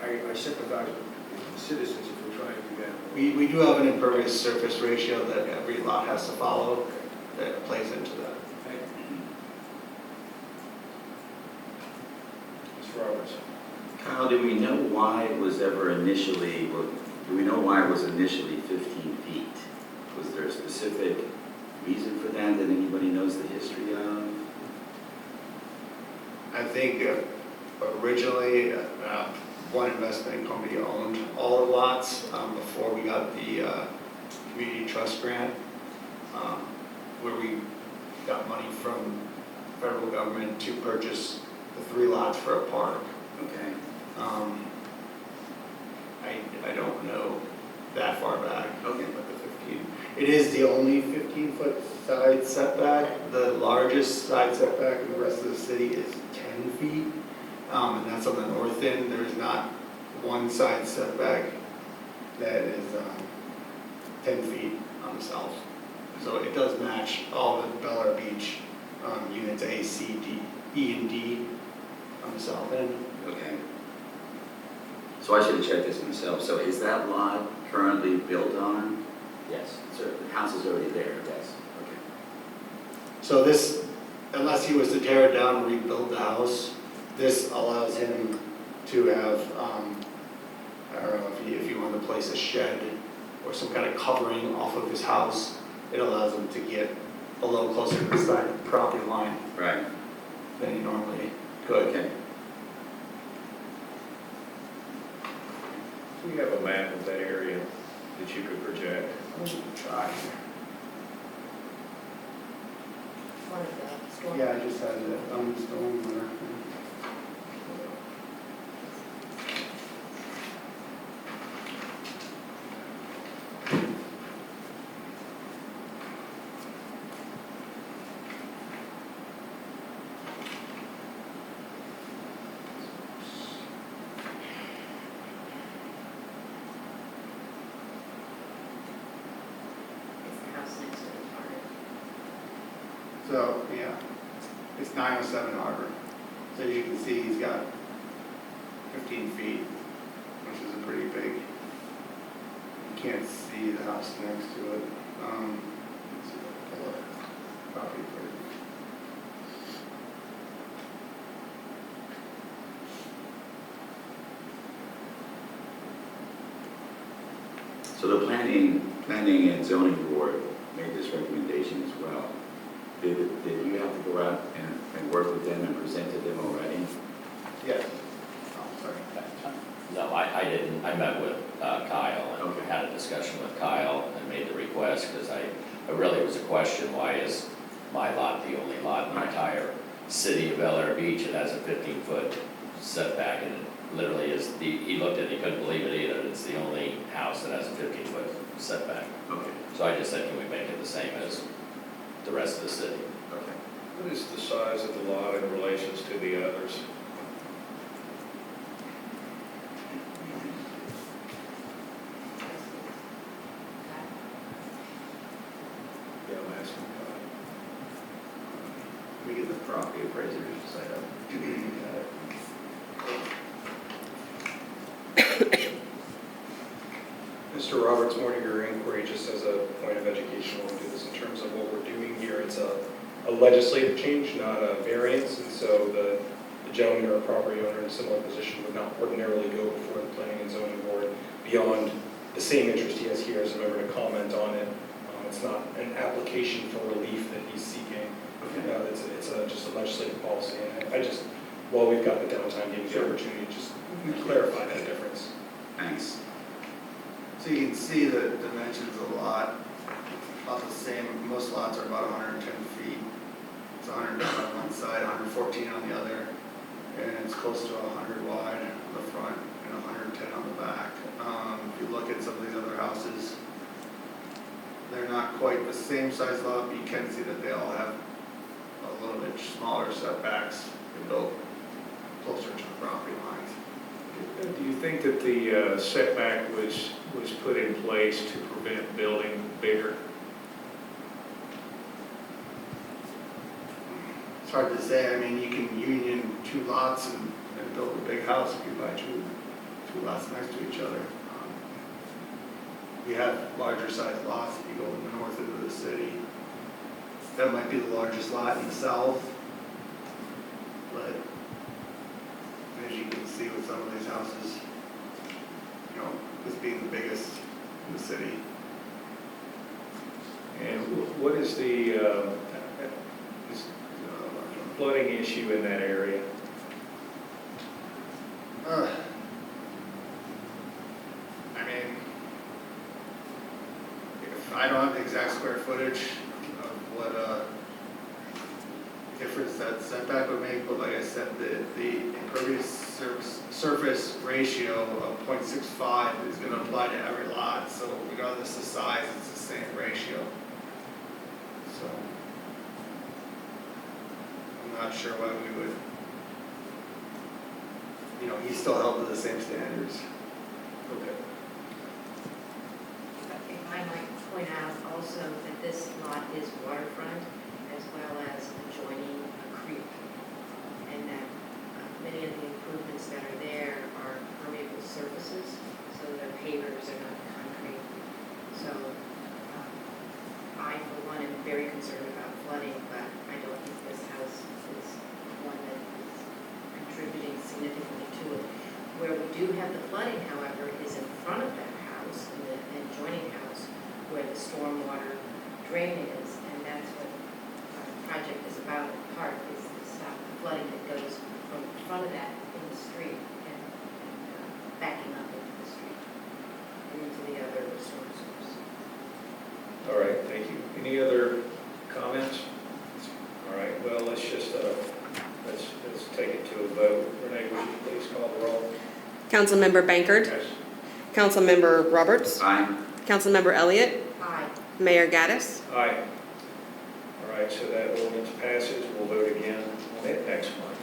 I sympathize with the citizens if we're trying to do that. We do have an impervious surface ratio that every lot has to follow that plays into that. Ms. Roberts. Kyle, do we know why it was ever initially, or do we know why it was initially 15 feet? Was there a specific reason for that that anybody knows the history of? I think originally one investment company owned all the lots before we got the community trust grant, where we got money from federal government to purchase the 3 lots for a park. Okay. I don't know that far back. Okay. But the 15. It is the only 15-foot side setback. The largest side setback in the rest of the city is 10 feet. And that's on the north end. There's not one side setback that is 10 feet on the south. So it does match all the Bel Air Beach units A, C, D, E, and D on the south end. Okay. So I should have checked this myself. So is that lot currently built on? Yes, So the house is already there? yes. Okay. So this, unless he was to tear it down and rebuild the house, this allows him to have, I don't know, if you want to place a shed or some kind of covering off of his house, it allows him to get a little closer to the side property line Right. than he normally could. Okay. Do you have a map of that area that you could project? I'm just gonna try. One of the storm. Yeah, I just had it on the stone there. It's the house next to the target. So, yeah, it's 907 Harbor. So as you can see, he's got 15 feet, which is a pretty big. You can't see the house next to it. Let's see if I can pull up property for you. So the planning and zoning board made this recommendation as well. Did you have to go out and work with them and present to them already? Yes. Oh, sorry. No, I didn't. I met with Kyle and Okay. had a discussion with Kyle and made the request because I really was a question, why is my lot the only lot in the entire city of Bel Air Beach? It has a 15-foot setback and it literally is, he looked at it, he couldn't believe it either. It's the only house that has a 15-foot setback. Okay. So I just said, can we make it the same as the rest of the city? Okay. What is the size of the lot in relations to the others? Yeah, I'm asking. Let me get the property appraiser to set up. Mr. Roberts, Morninger inquiry, just as a point of education, we'll do this in terms of what we're doing here. It's a legislative change, not a variance, and so the gentleman or property owner in a similar position would not ordinarily go before the planning and zoning board beyond the same interest he has here as a member to comment on it. It's not an application for relief that he's seeking. It's just a legislative policy, and I just, while we've got the downtime, give you the opportunity to just clarify that difference. Thanks. So you can see the dimensions of the lot, about the same. Most lots are about 110 feet. It's 100 on one side, 114 on the other, and it's close to 100 wide on the front and 110 on the back. If you look at some of these other houses, they're not quite the same size lot, but you can see that they all have a little bit smaller setbacks. They're built closer to the property lines. Do you think that the setback was put in place to prevent building bigger? It's hard to say. I mean, you can union two lots and build a big house if you buy two lots next to each other. We have larger sized lots if you go north into the city. That might be the largest lot in the south, but as you can see with some of these houses, you know, this being the biggest in the city. And what is the flooding issue in that area? I mean, I don't have the exact square footage of what difference that setback would make, but like I said, the impervious surface ratio of 0.65 is going to apply to every lot, so regardless of size, it's the same ratio. So I'm not sure why we would, you know, he's still held to the same standards. Okay. If I might point out also that this lot is waterfront as well as adjoining a creek. And that many of the improvements that are there are permeable surfaces, so their pavers are not concrete. So I, for one, am very concerned about flooding, but I don't think this house is one that is contributing significantly to it. Where we do have the flooding, however, is in front of that house, in the adjoining house, where the stormwater drain is, and that's what our project is about in part, is to stop the flooding that goes from the front of that in the street and backing up into the street and into the other storm sewers. All right, thank you. Any other comments? All right, well, let's just, let's take it to a vote. Renee, would you please call the roll? Councilmember Bankert. Yes. Councilmember Roberts. Aye. Councilmember Elliott. Aye. Mayor Gaddis. Aye. All right, so that ordinance passes. We'll vote again on it next month.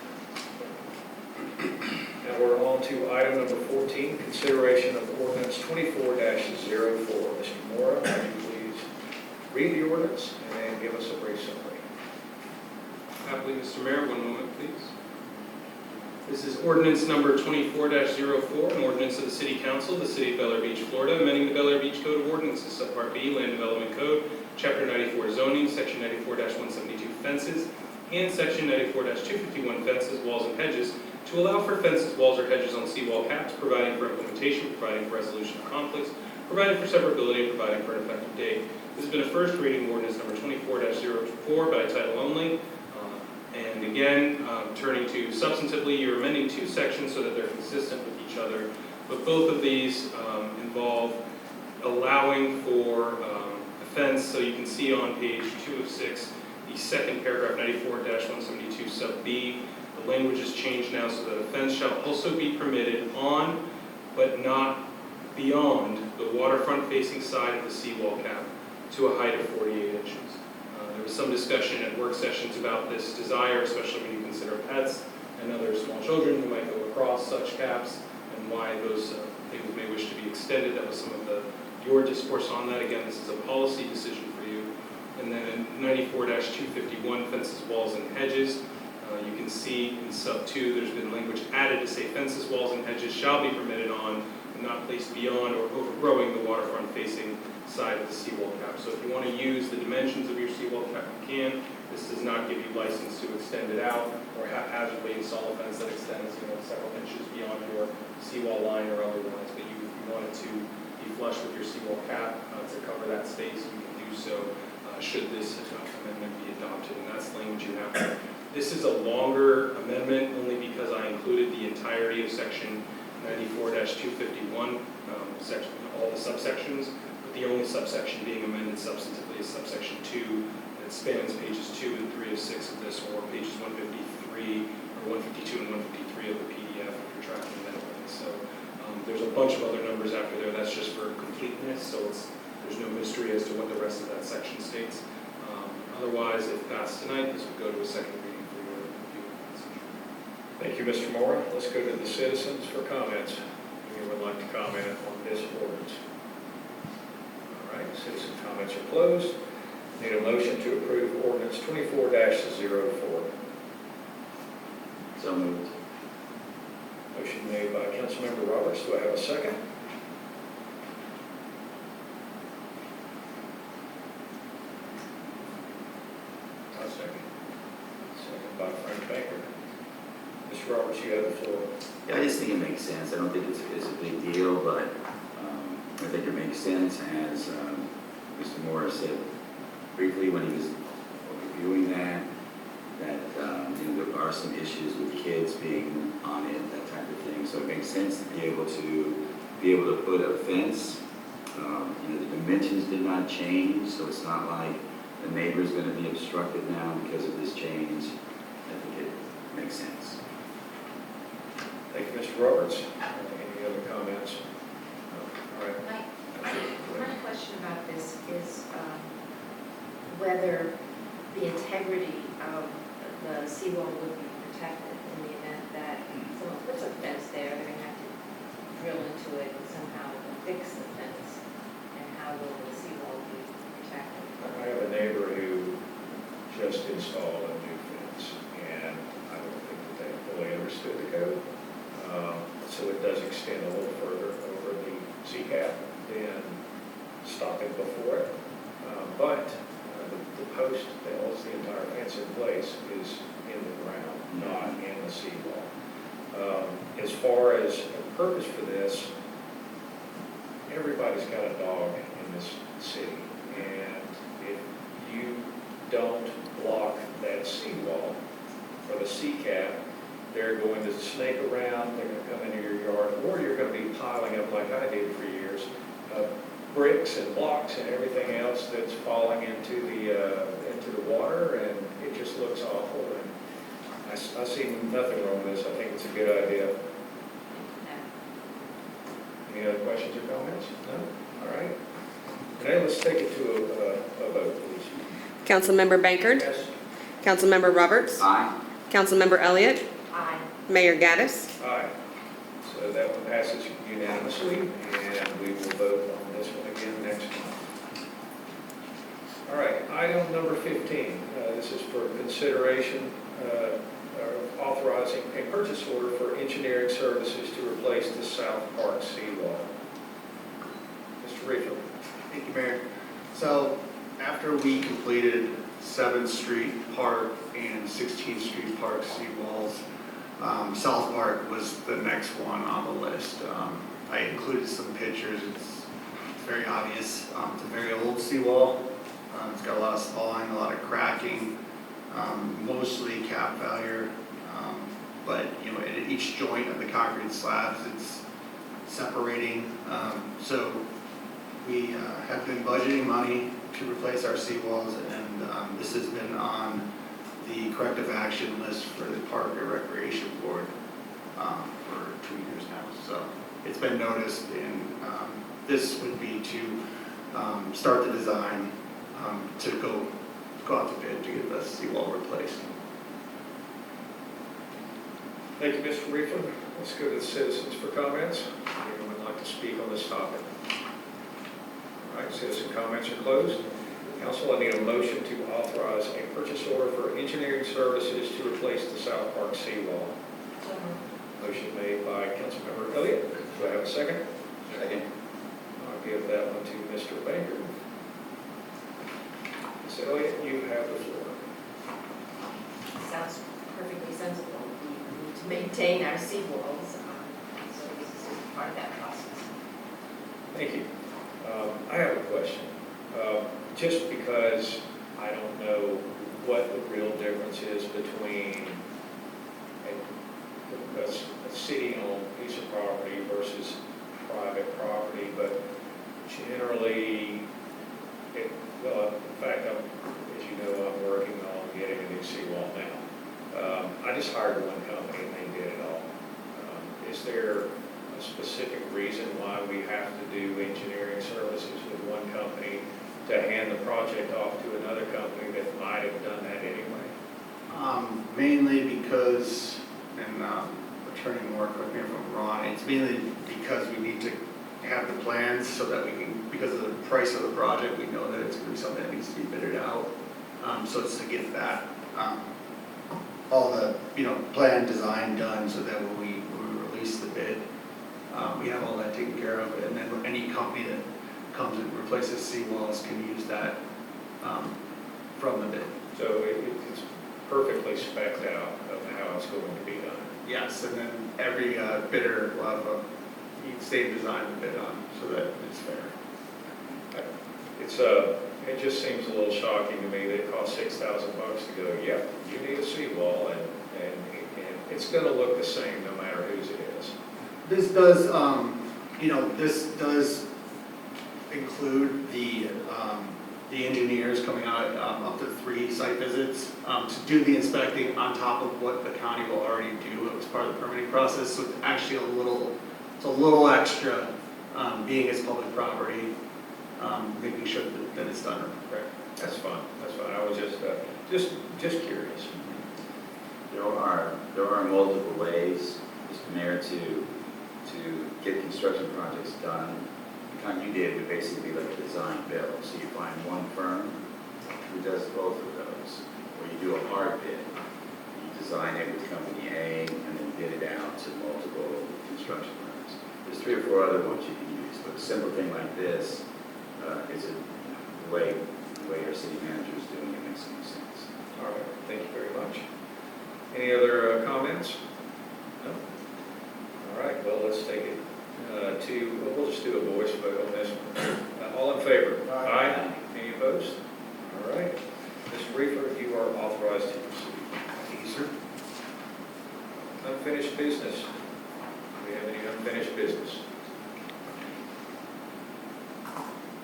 Now we're on to item number 14, consideration of ordinance 24-04. Mr. Mora, would you please read the ordinance and then give us a brief summary? Happily, Mr. Mayor, one moment, please. This is ordinance number 24-04, an ordinance of the City Council of the City of Bel Air Beach, Florida, amending the Bel Air Beach Code of Ordinances, Subpart B, Land Development Code, Chapter 94 Zoning, Section 94-172 Fences, and Section 94-251 Fences, Walls, and Hedges, to allow for fences, walls, or hedges on seawall caps, providing for implementation, providing for resolution of conflicts, providing for severability, and providing for an effective date. This has been a first reading ordinance number 24-04 by title only. And again, turning to substantively, you're amending two sections so that they're consistent with each other. But both of these involve allowing for a fence. So you can see on page 2 of 6, the second paragraph, 94-172 sub B. The language is changed now so that a fence shall also be permitted on, but not beyond, the waterfront facing side of the seawall cap to a height of 48 inches. There was some discussion at work sessions about this desire, especially when you consider pets and other small children who might go across such caps, and why those things may wish to be extended. That was some of your discourse on that. Again, this is a policy decision for you. And then in 94-251, fences, walls, and hedges, you can see in sub 2, there's been language added to say fences, walls, and hedges shall be permitted on and not placed beyond or overgrowing the waterfront facing side of the seawall cap. So if you want to use the dimensions of your seawall cap, you can. This does not give you license to extend it out or haphazardly install a fence that extends, several inches beyond your seawall line or otherwise. But if you wanted to be flush with your seawall cap to cover that space, you can do so should this amendment be adopted. And that's the language you have there. This is a longer amendment only because I included the entirety of section 94-251, section, all the subsections. The only subsection being amended substantively is subsection 2 that spans pages 2 and 3 of 6 of this, or pages 153 or 152 and 153 of the PDF if you're tracking that way. So there's a bunch of other numbers after there. That's just for completeness, so there's no mystery as to what the rest of that section states. Otherwise, if passed tonight, this would go to a second reading for your review and passage. Thank you, Mr. Mora. Let's go to the citizens for comments. Anyone would like to comment on this ordinance? All right, citizen comments are closed. Need a motion to approve ordinance 24-04. So moved. Motion made by Councilmember Roberts. Do I have a second? I'll second. Second by Frank Baker. Mr. Roberts, you have the floor. Yeah, I just think it makes sense. I don't think it's a big deal, but I think it makes sense, as Mr. Morris said briefly when he was reviewing that there are some issues with kids being on it, that type of thing. So it makes sense to be able to put a fence. The dimensions did not change, so it's not like the neighbor's going to be obstructed now because of this change. I think it makes sense. Thank you, Mr. Roberts. Any other comments? All right. My question about this is whether the integrity of the seawall would be protected in the event that someone puts a fence there, they're going to have to drill into it and somehow fix the fence. And how will the seawall be protected? I have a neighbor who just install a new fence, and I don't think that they fully understood the code. So it does extend a little further over the CCAP than stopping before it. But the post that holds the entire fence in place is in the ground, not in the seawall. As far as the purpose for this, everybody's got a dog in this city, and if you don't block that seawall for the CCAP, they're going to snake around, they're going to come into your yard, or you're going to be piling up like I did for years, bricks and blocks and everything else that's falling into the water, and it just looks awful. And I see nothing wrong with this. I think it's a good idea. Any other questions or comments? No? All right. Now let's take it to a vote, please. Councilmember Bankard. Yes. Councilmember Roberts. Aye. Councilmember Elliott. Aye. Mayor Gaddis. Aye. So that one passes unanimously, and we will vote on this one again next month. All right, item number 15. This is for consideration authorizing a purchase order for engineering services to replace the South Park seawall. Mr. Reefer. Thank you, Mayor. So after we completed 7th Street Park and 16th Street Park seawalls, South Park was the next one on the list. I included some pictures. It's very obvious. It's a very old seawall. It's got a lot of spalling, a lot of cracking, mostly cap failure. But you know, at each joint of the concrete slabs, it's separating. So we have been budgeting money to replace our seawalls, and this has been on the corrective action list for the Park and Recreation Board for 2 years now. So it's been noticed, and this would be to start the design to go out to bid to get the seawall replaced. Thank you, Mr. Reefer. Let's go to the citizens for comments. Anyone would like to speak on this topic? All right, citizen comments are closed. Council, I need a motion to authorize a purchase order for engineering services to replace the South Park seawall. Motion made by Councilmember Elliott. Do I have a second? Second. I'll give that one to Mr. Baker. Ms. Elliott, you have the floor. Sounds perfectly sensible. We need to maintain our seawalls, so this is just part of that process. Thank you. I have a question. Just because I don't know what the real difference is between a city-owned piece of property versus private property, but generally, well, in fact, as you know, I'm working on getting a new seawall now. I just hired one company and they did it all. Is there a specific reason why we have to do engineering services with one company to hand the project off to another company that might have done that anyway? Mainly because, and Attorney Moore, correct me if I'm wrong, it's mainly because we need to have the plans so that we can, because of the price of the project, we know that it's going to be something that needs to be bidded out. So it's to get that, all the, plan design done so that when we release the bid, we have all that taken care of. And then any company that comes and replaces seawalls can use that from the bid. So it's perfectly spec'd out of how it's going to be done. Yes, and then every bidder will have a same design to bid on so that it's fair. It just seems a little shocking to me that it costs $6,000 to go, yep, you need a seawall, and it's going to look the same no matter whose it is. This does, this does include the engineers coming out up to 3 site visits to do the inspecting on top of what the county will already do. It was part of the permitting process, so it's actually a little extra, being as public property, making sure that it's done correct. That's fine. That's fine. I was just curious. There are multiple ways, Mr. Mayor, to get construction projects done. The kind you did would basically be like a design build. So you find one firm who who does both of those, where you do a hard bid. You design it with company A and then bid it out to multiple construction firms. There's 3 or 4 other ones you can use, but a simple thing like this is the way our city manager is doing it makes some sense. All right, thank you very much. Any other comments? No? All right, well, let's take it we'll just do a voice vote on this one. All in favor? Aye. Any opposed? All right. Mr. Reefer, you are authorized to proceed. Thank you, sir. Unfinished business. Do we have any unfinished business?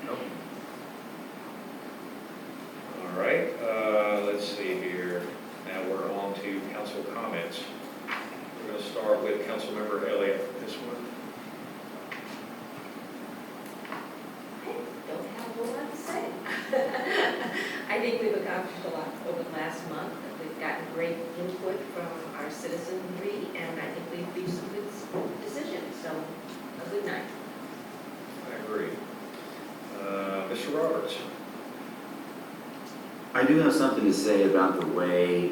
Nope. All right, let's see here. Now we're on to council comments. We're going to start with Councilmember Elliott. This one. Don't have a whole lot to say. I think we've accomplished a lot over the last month. We've gotten great input from our citizenry, and I think we've reached some good decisions. So, a good night. I agree. Mr. Roberts. I do have something to say about the way,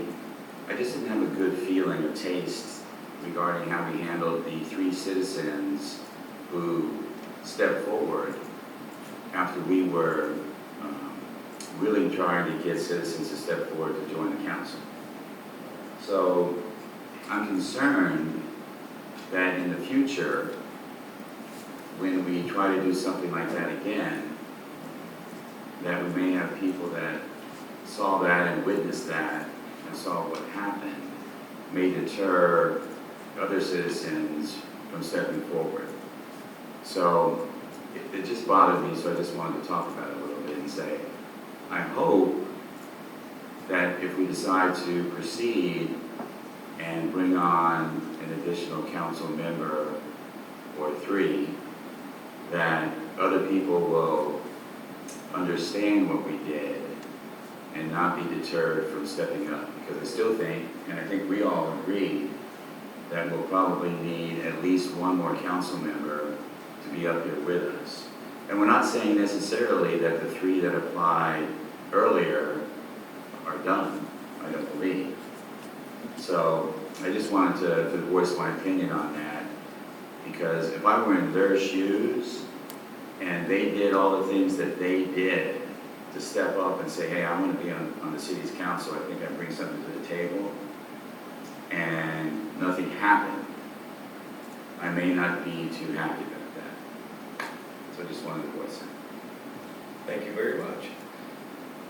I just didn't have a good feeling or taste regarding how we handled the 3 citizens who stepped forward after we were really trying to get citizens to step forward to join the council. So I'm concerned that in the future, when we try to do something like that again, that we may have people that saw that and witnessed that and saw what happened, may deter other citizens from stepping forward. So it just bothered me, so I just wanted to talk about it a little bit and say, I hope that if we decide to proceed and bring on an additional council member or 3, that other people will understand what we did and not be deterred from stepping up. Because I still think, and I think we all agree, that we'll probably need at least 1 more council member to be up here with us. And we're not saying necessarily that the 3 that applied earlier are done, I don't believe. So I just wanted to voice my opinion on that, because if I were in their shoes and they did all the things that they did to step up and say, hey, I want to be on the city's council, I think I bring something to the table, and nothing happened, I may not be too happy about that. So I just wanted to voice it. Thank you very much.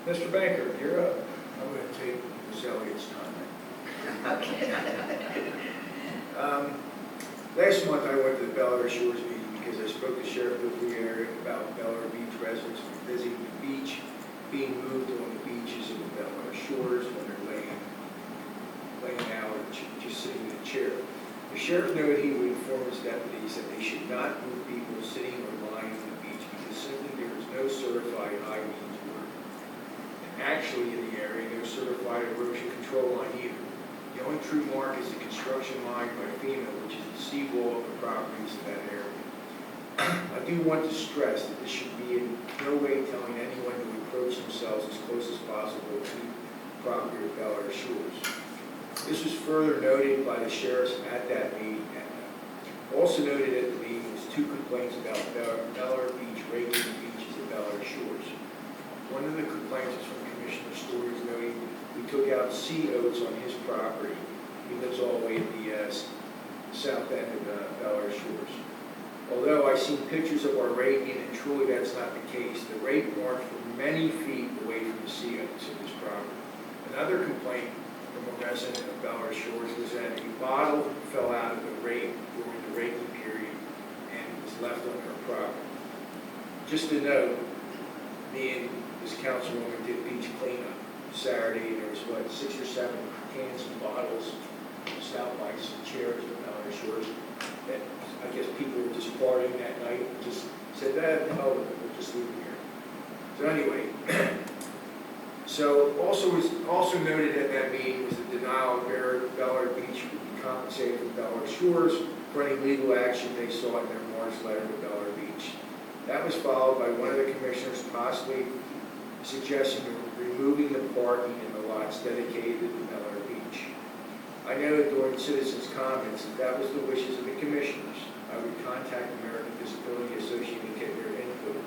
Mr. Banker, you're up. I'm going to take Ms. Elliott's time. Okay. Last month I went to the Bel Air Shores meeting because I spoke to Sheriff Dupuy about Bel Air Beach residents visiting the beach, being moved on the beaches of the Bel Air Shores when they're laying out or just sitting in a chair. The sheriff noted he would inform his deputies that they should not move people sitting or lying on the beach because simply there is no certified high-means work. And actually in the area, no certified erosion control line either. The only true mark is the construction line by FEMA, which is the seawall of the properties in that area. I do want to stress that this should be in no way telling anyone to approach themselves as close as possible to the property of Bel Air Shores. This was further noted by the sheriffs at that meeting. Also noted at the meeting was 2 complaints about Bel Air Beach raking the beaches of Bel Air Shores. One of the complaints is from Commissioner Stories noting we took out sea oats on his property. He lives all the way at the south end of Bel Air Shores. Although I've seen pictures of our raking, and truly that's not the case. The rake marked for many feet away from the sea oats of his property. Another complaint from a resident of Bel Air Shores was that a bottle fell out of the rake during the raking period and was left on her property. Just to note, me and this councilwoman did beach cleanup Saturday, and there was, 6 or 7 cans and bottles, stout lights and chairs at Bel Air Shores that I guess people were just partying that night and just said, we'll just leave them here. So anyway, so also noted at that meeting was the denial of Bel Air Beach would be compensated for Bel Air Shores for any legal action they sought in their March letter to Bel Air Beach. That was followed by one of the commissioners possibly suggesting removing the parking in the lots dedicated to Bel Air Beach. I know during citizens' comments, if that was the wishes of the commissioners, I would contact American Disability Association to get their input.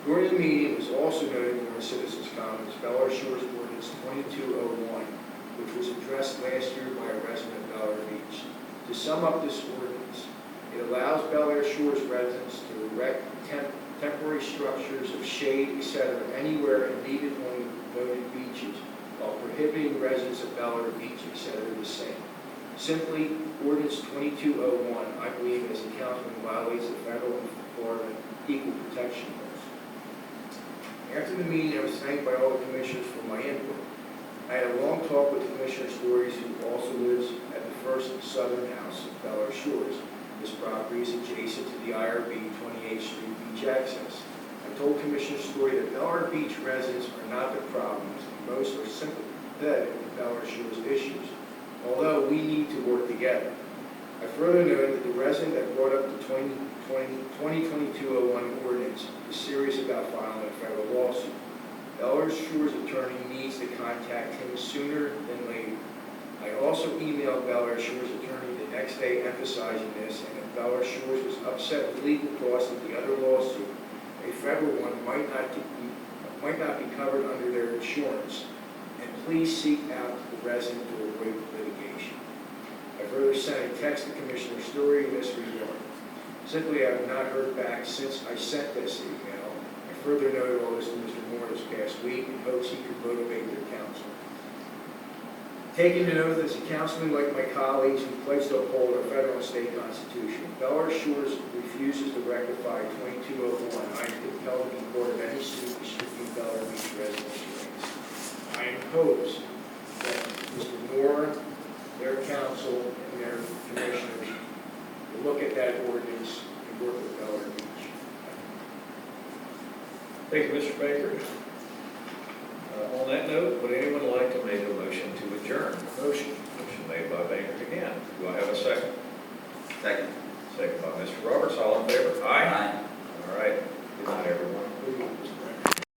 During the meeting, it was also noted during citizens' comments, Bel Air Shores Ordinance 2201, which was addressed last year by a resident of Bel Air Beach. To sum up this ordinance, it allows Bel Air Shores residents to erect temporary structures of shade, etc., anywhere in needed on noted beaches, while prohibiting residents of Bel Air Beach, etc., the same. Simply, Ordinance 2201, I believe, as a councilman, violates the federal and Florida equal protection laws. After the meeting, I was thanked by all the commissioners for my input. I had a long talk with Commissioner Stories, who also lives at the first southern house of Bel Air Shores. This property is adjacent to the IRB 28th Street beach access. I told Commissioner Story that Bel Air Beach residents are not the problems, and most are sympathetic to Bel Air Shores issues, although we need to work together. I further noted that the resident that brought up the 2201 ordinance is serious about filing a federal lawsuit. Bel Air Shores attorney needs to contact him sooner than later. I also emailed Bel Air Shores attorney the next day emphasizing this, and if Bel Air Shores was upset with legal costs of the other lawsuit, a federal one might not be covered under their insurance, and please seek out the resident to avoid litigation. I further sent a text to Commissioner Story in this regard. Simply, I have not heard back since I sent this email. I further noted all this to Mr. Moore this past week in hopes he could motivate their council. Taking an oath as a councilman like my colleagues who pledge to uphold our federal and state constitution, Bel Air Shores refuses to rectify 2201. I am compelled to be part of any suit restricting Bel Air Beach residents' rights. I am hopes that Mr. Moore, their council, and their commissioners will look at that ordinance and work with Bel Air Beach. Thank you, Mr. Baker. On that note, would anyone like to make a motion to adjourn? Motion made by Baker again. Do I have a second? Second. Second by Mr. Roberts. All in favor?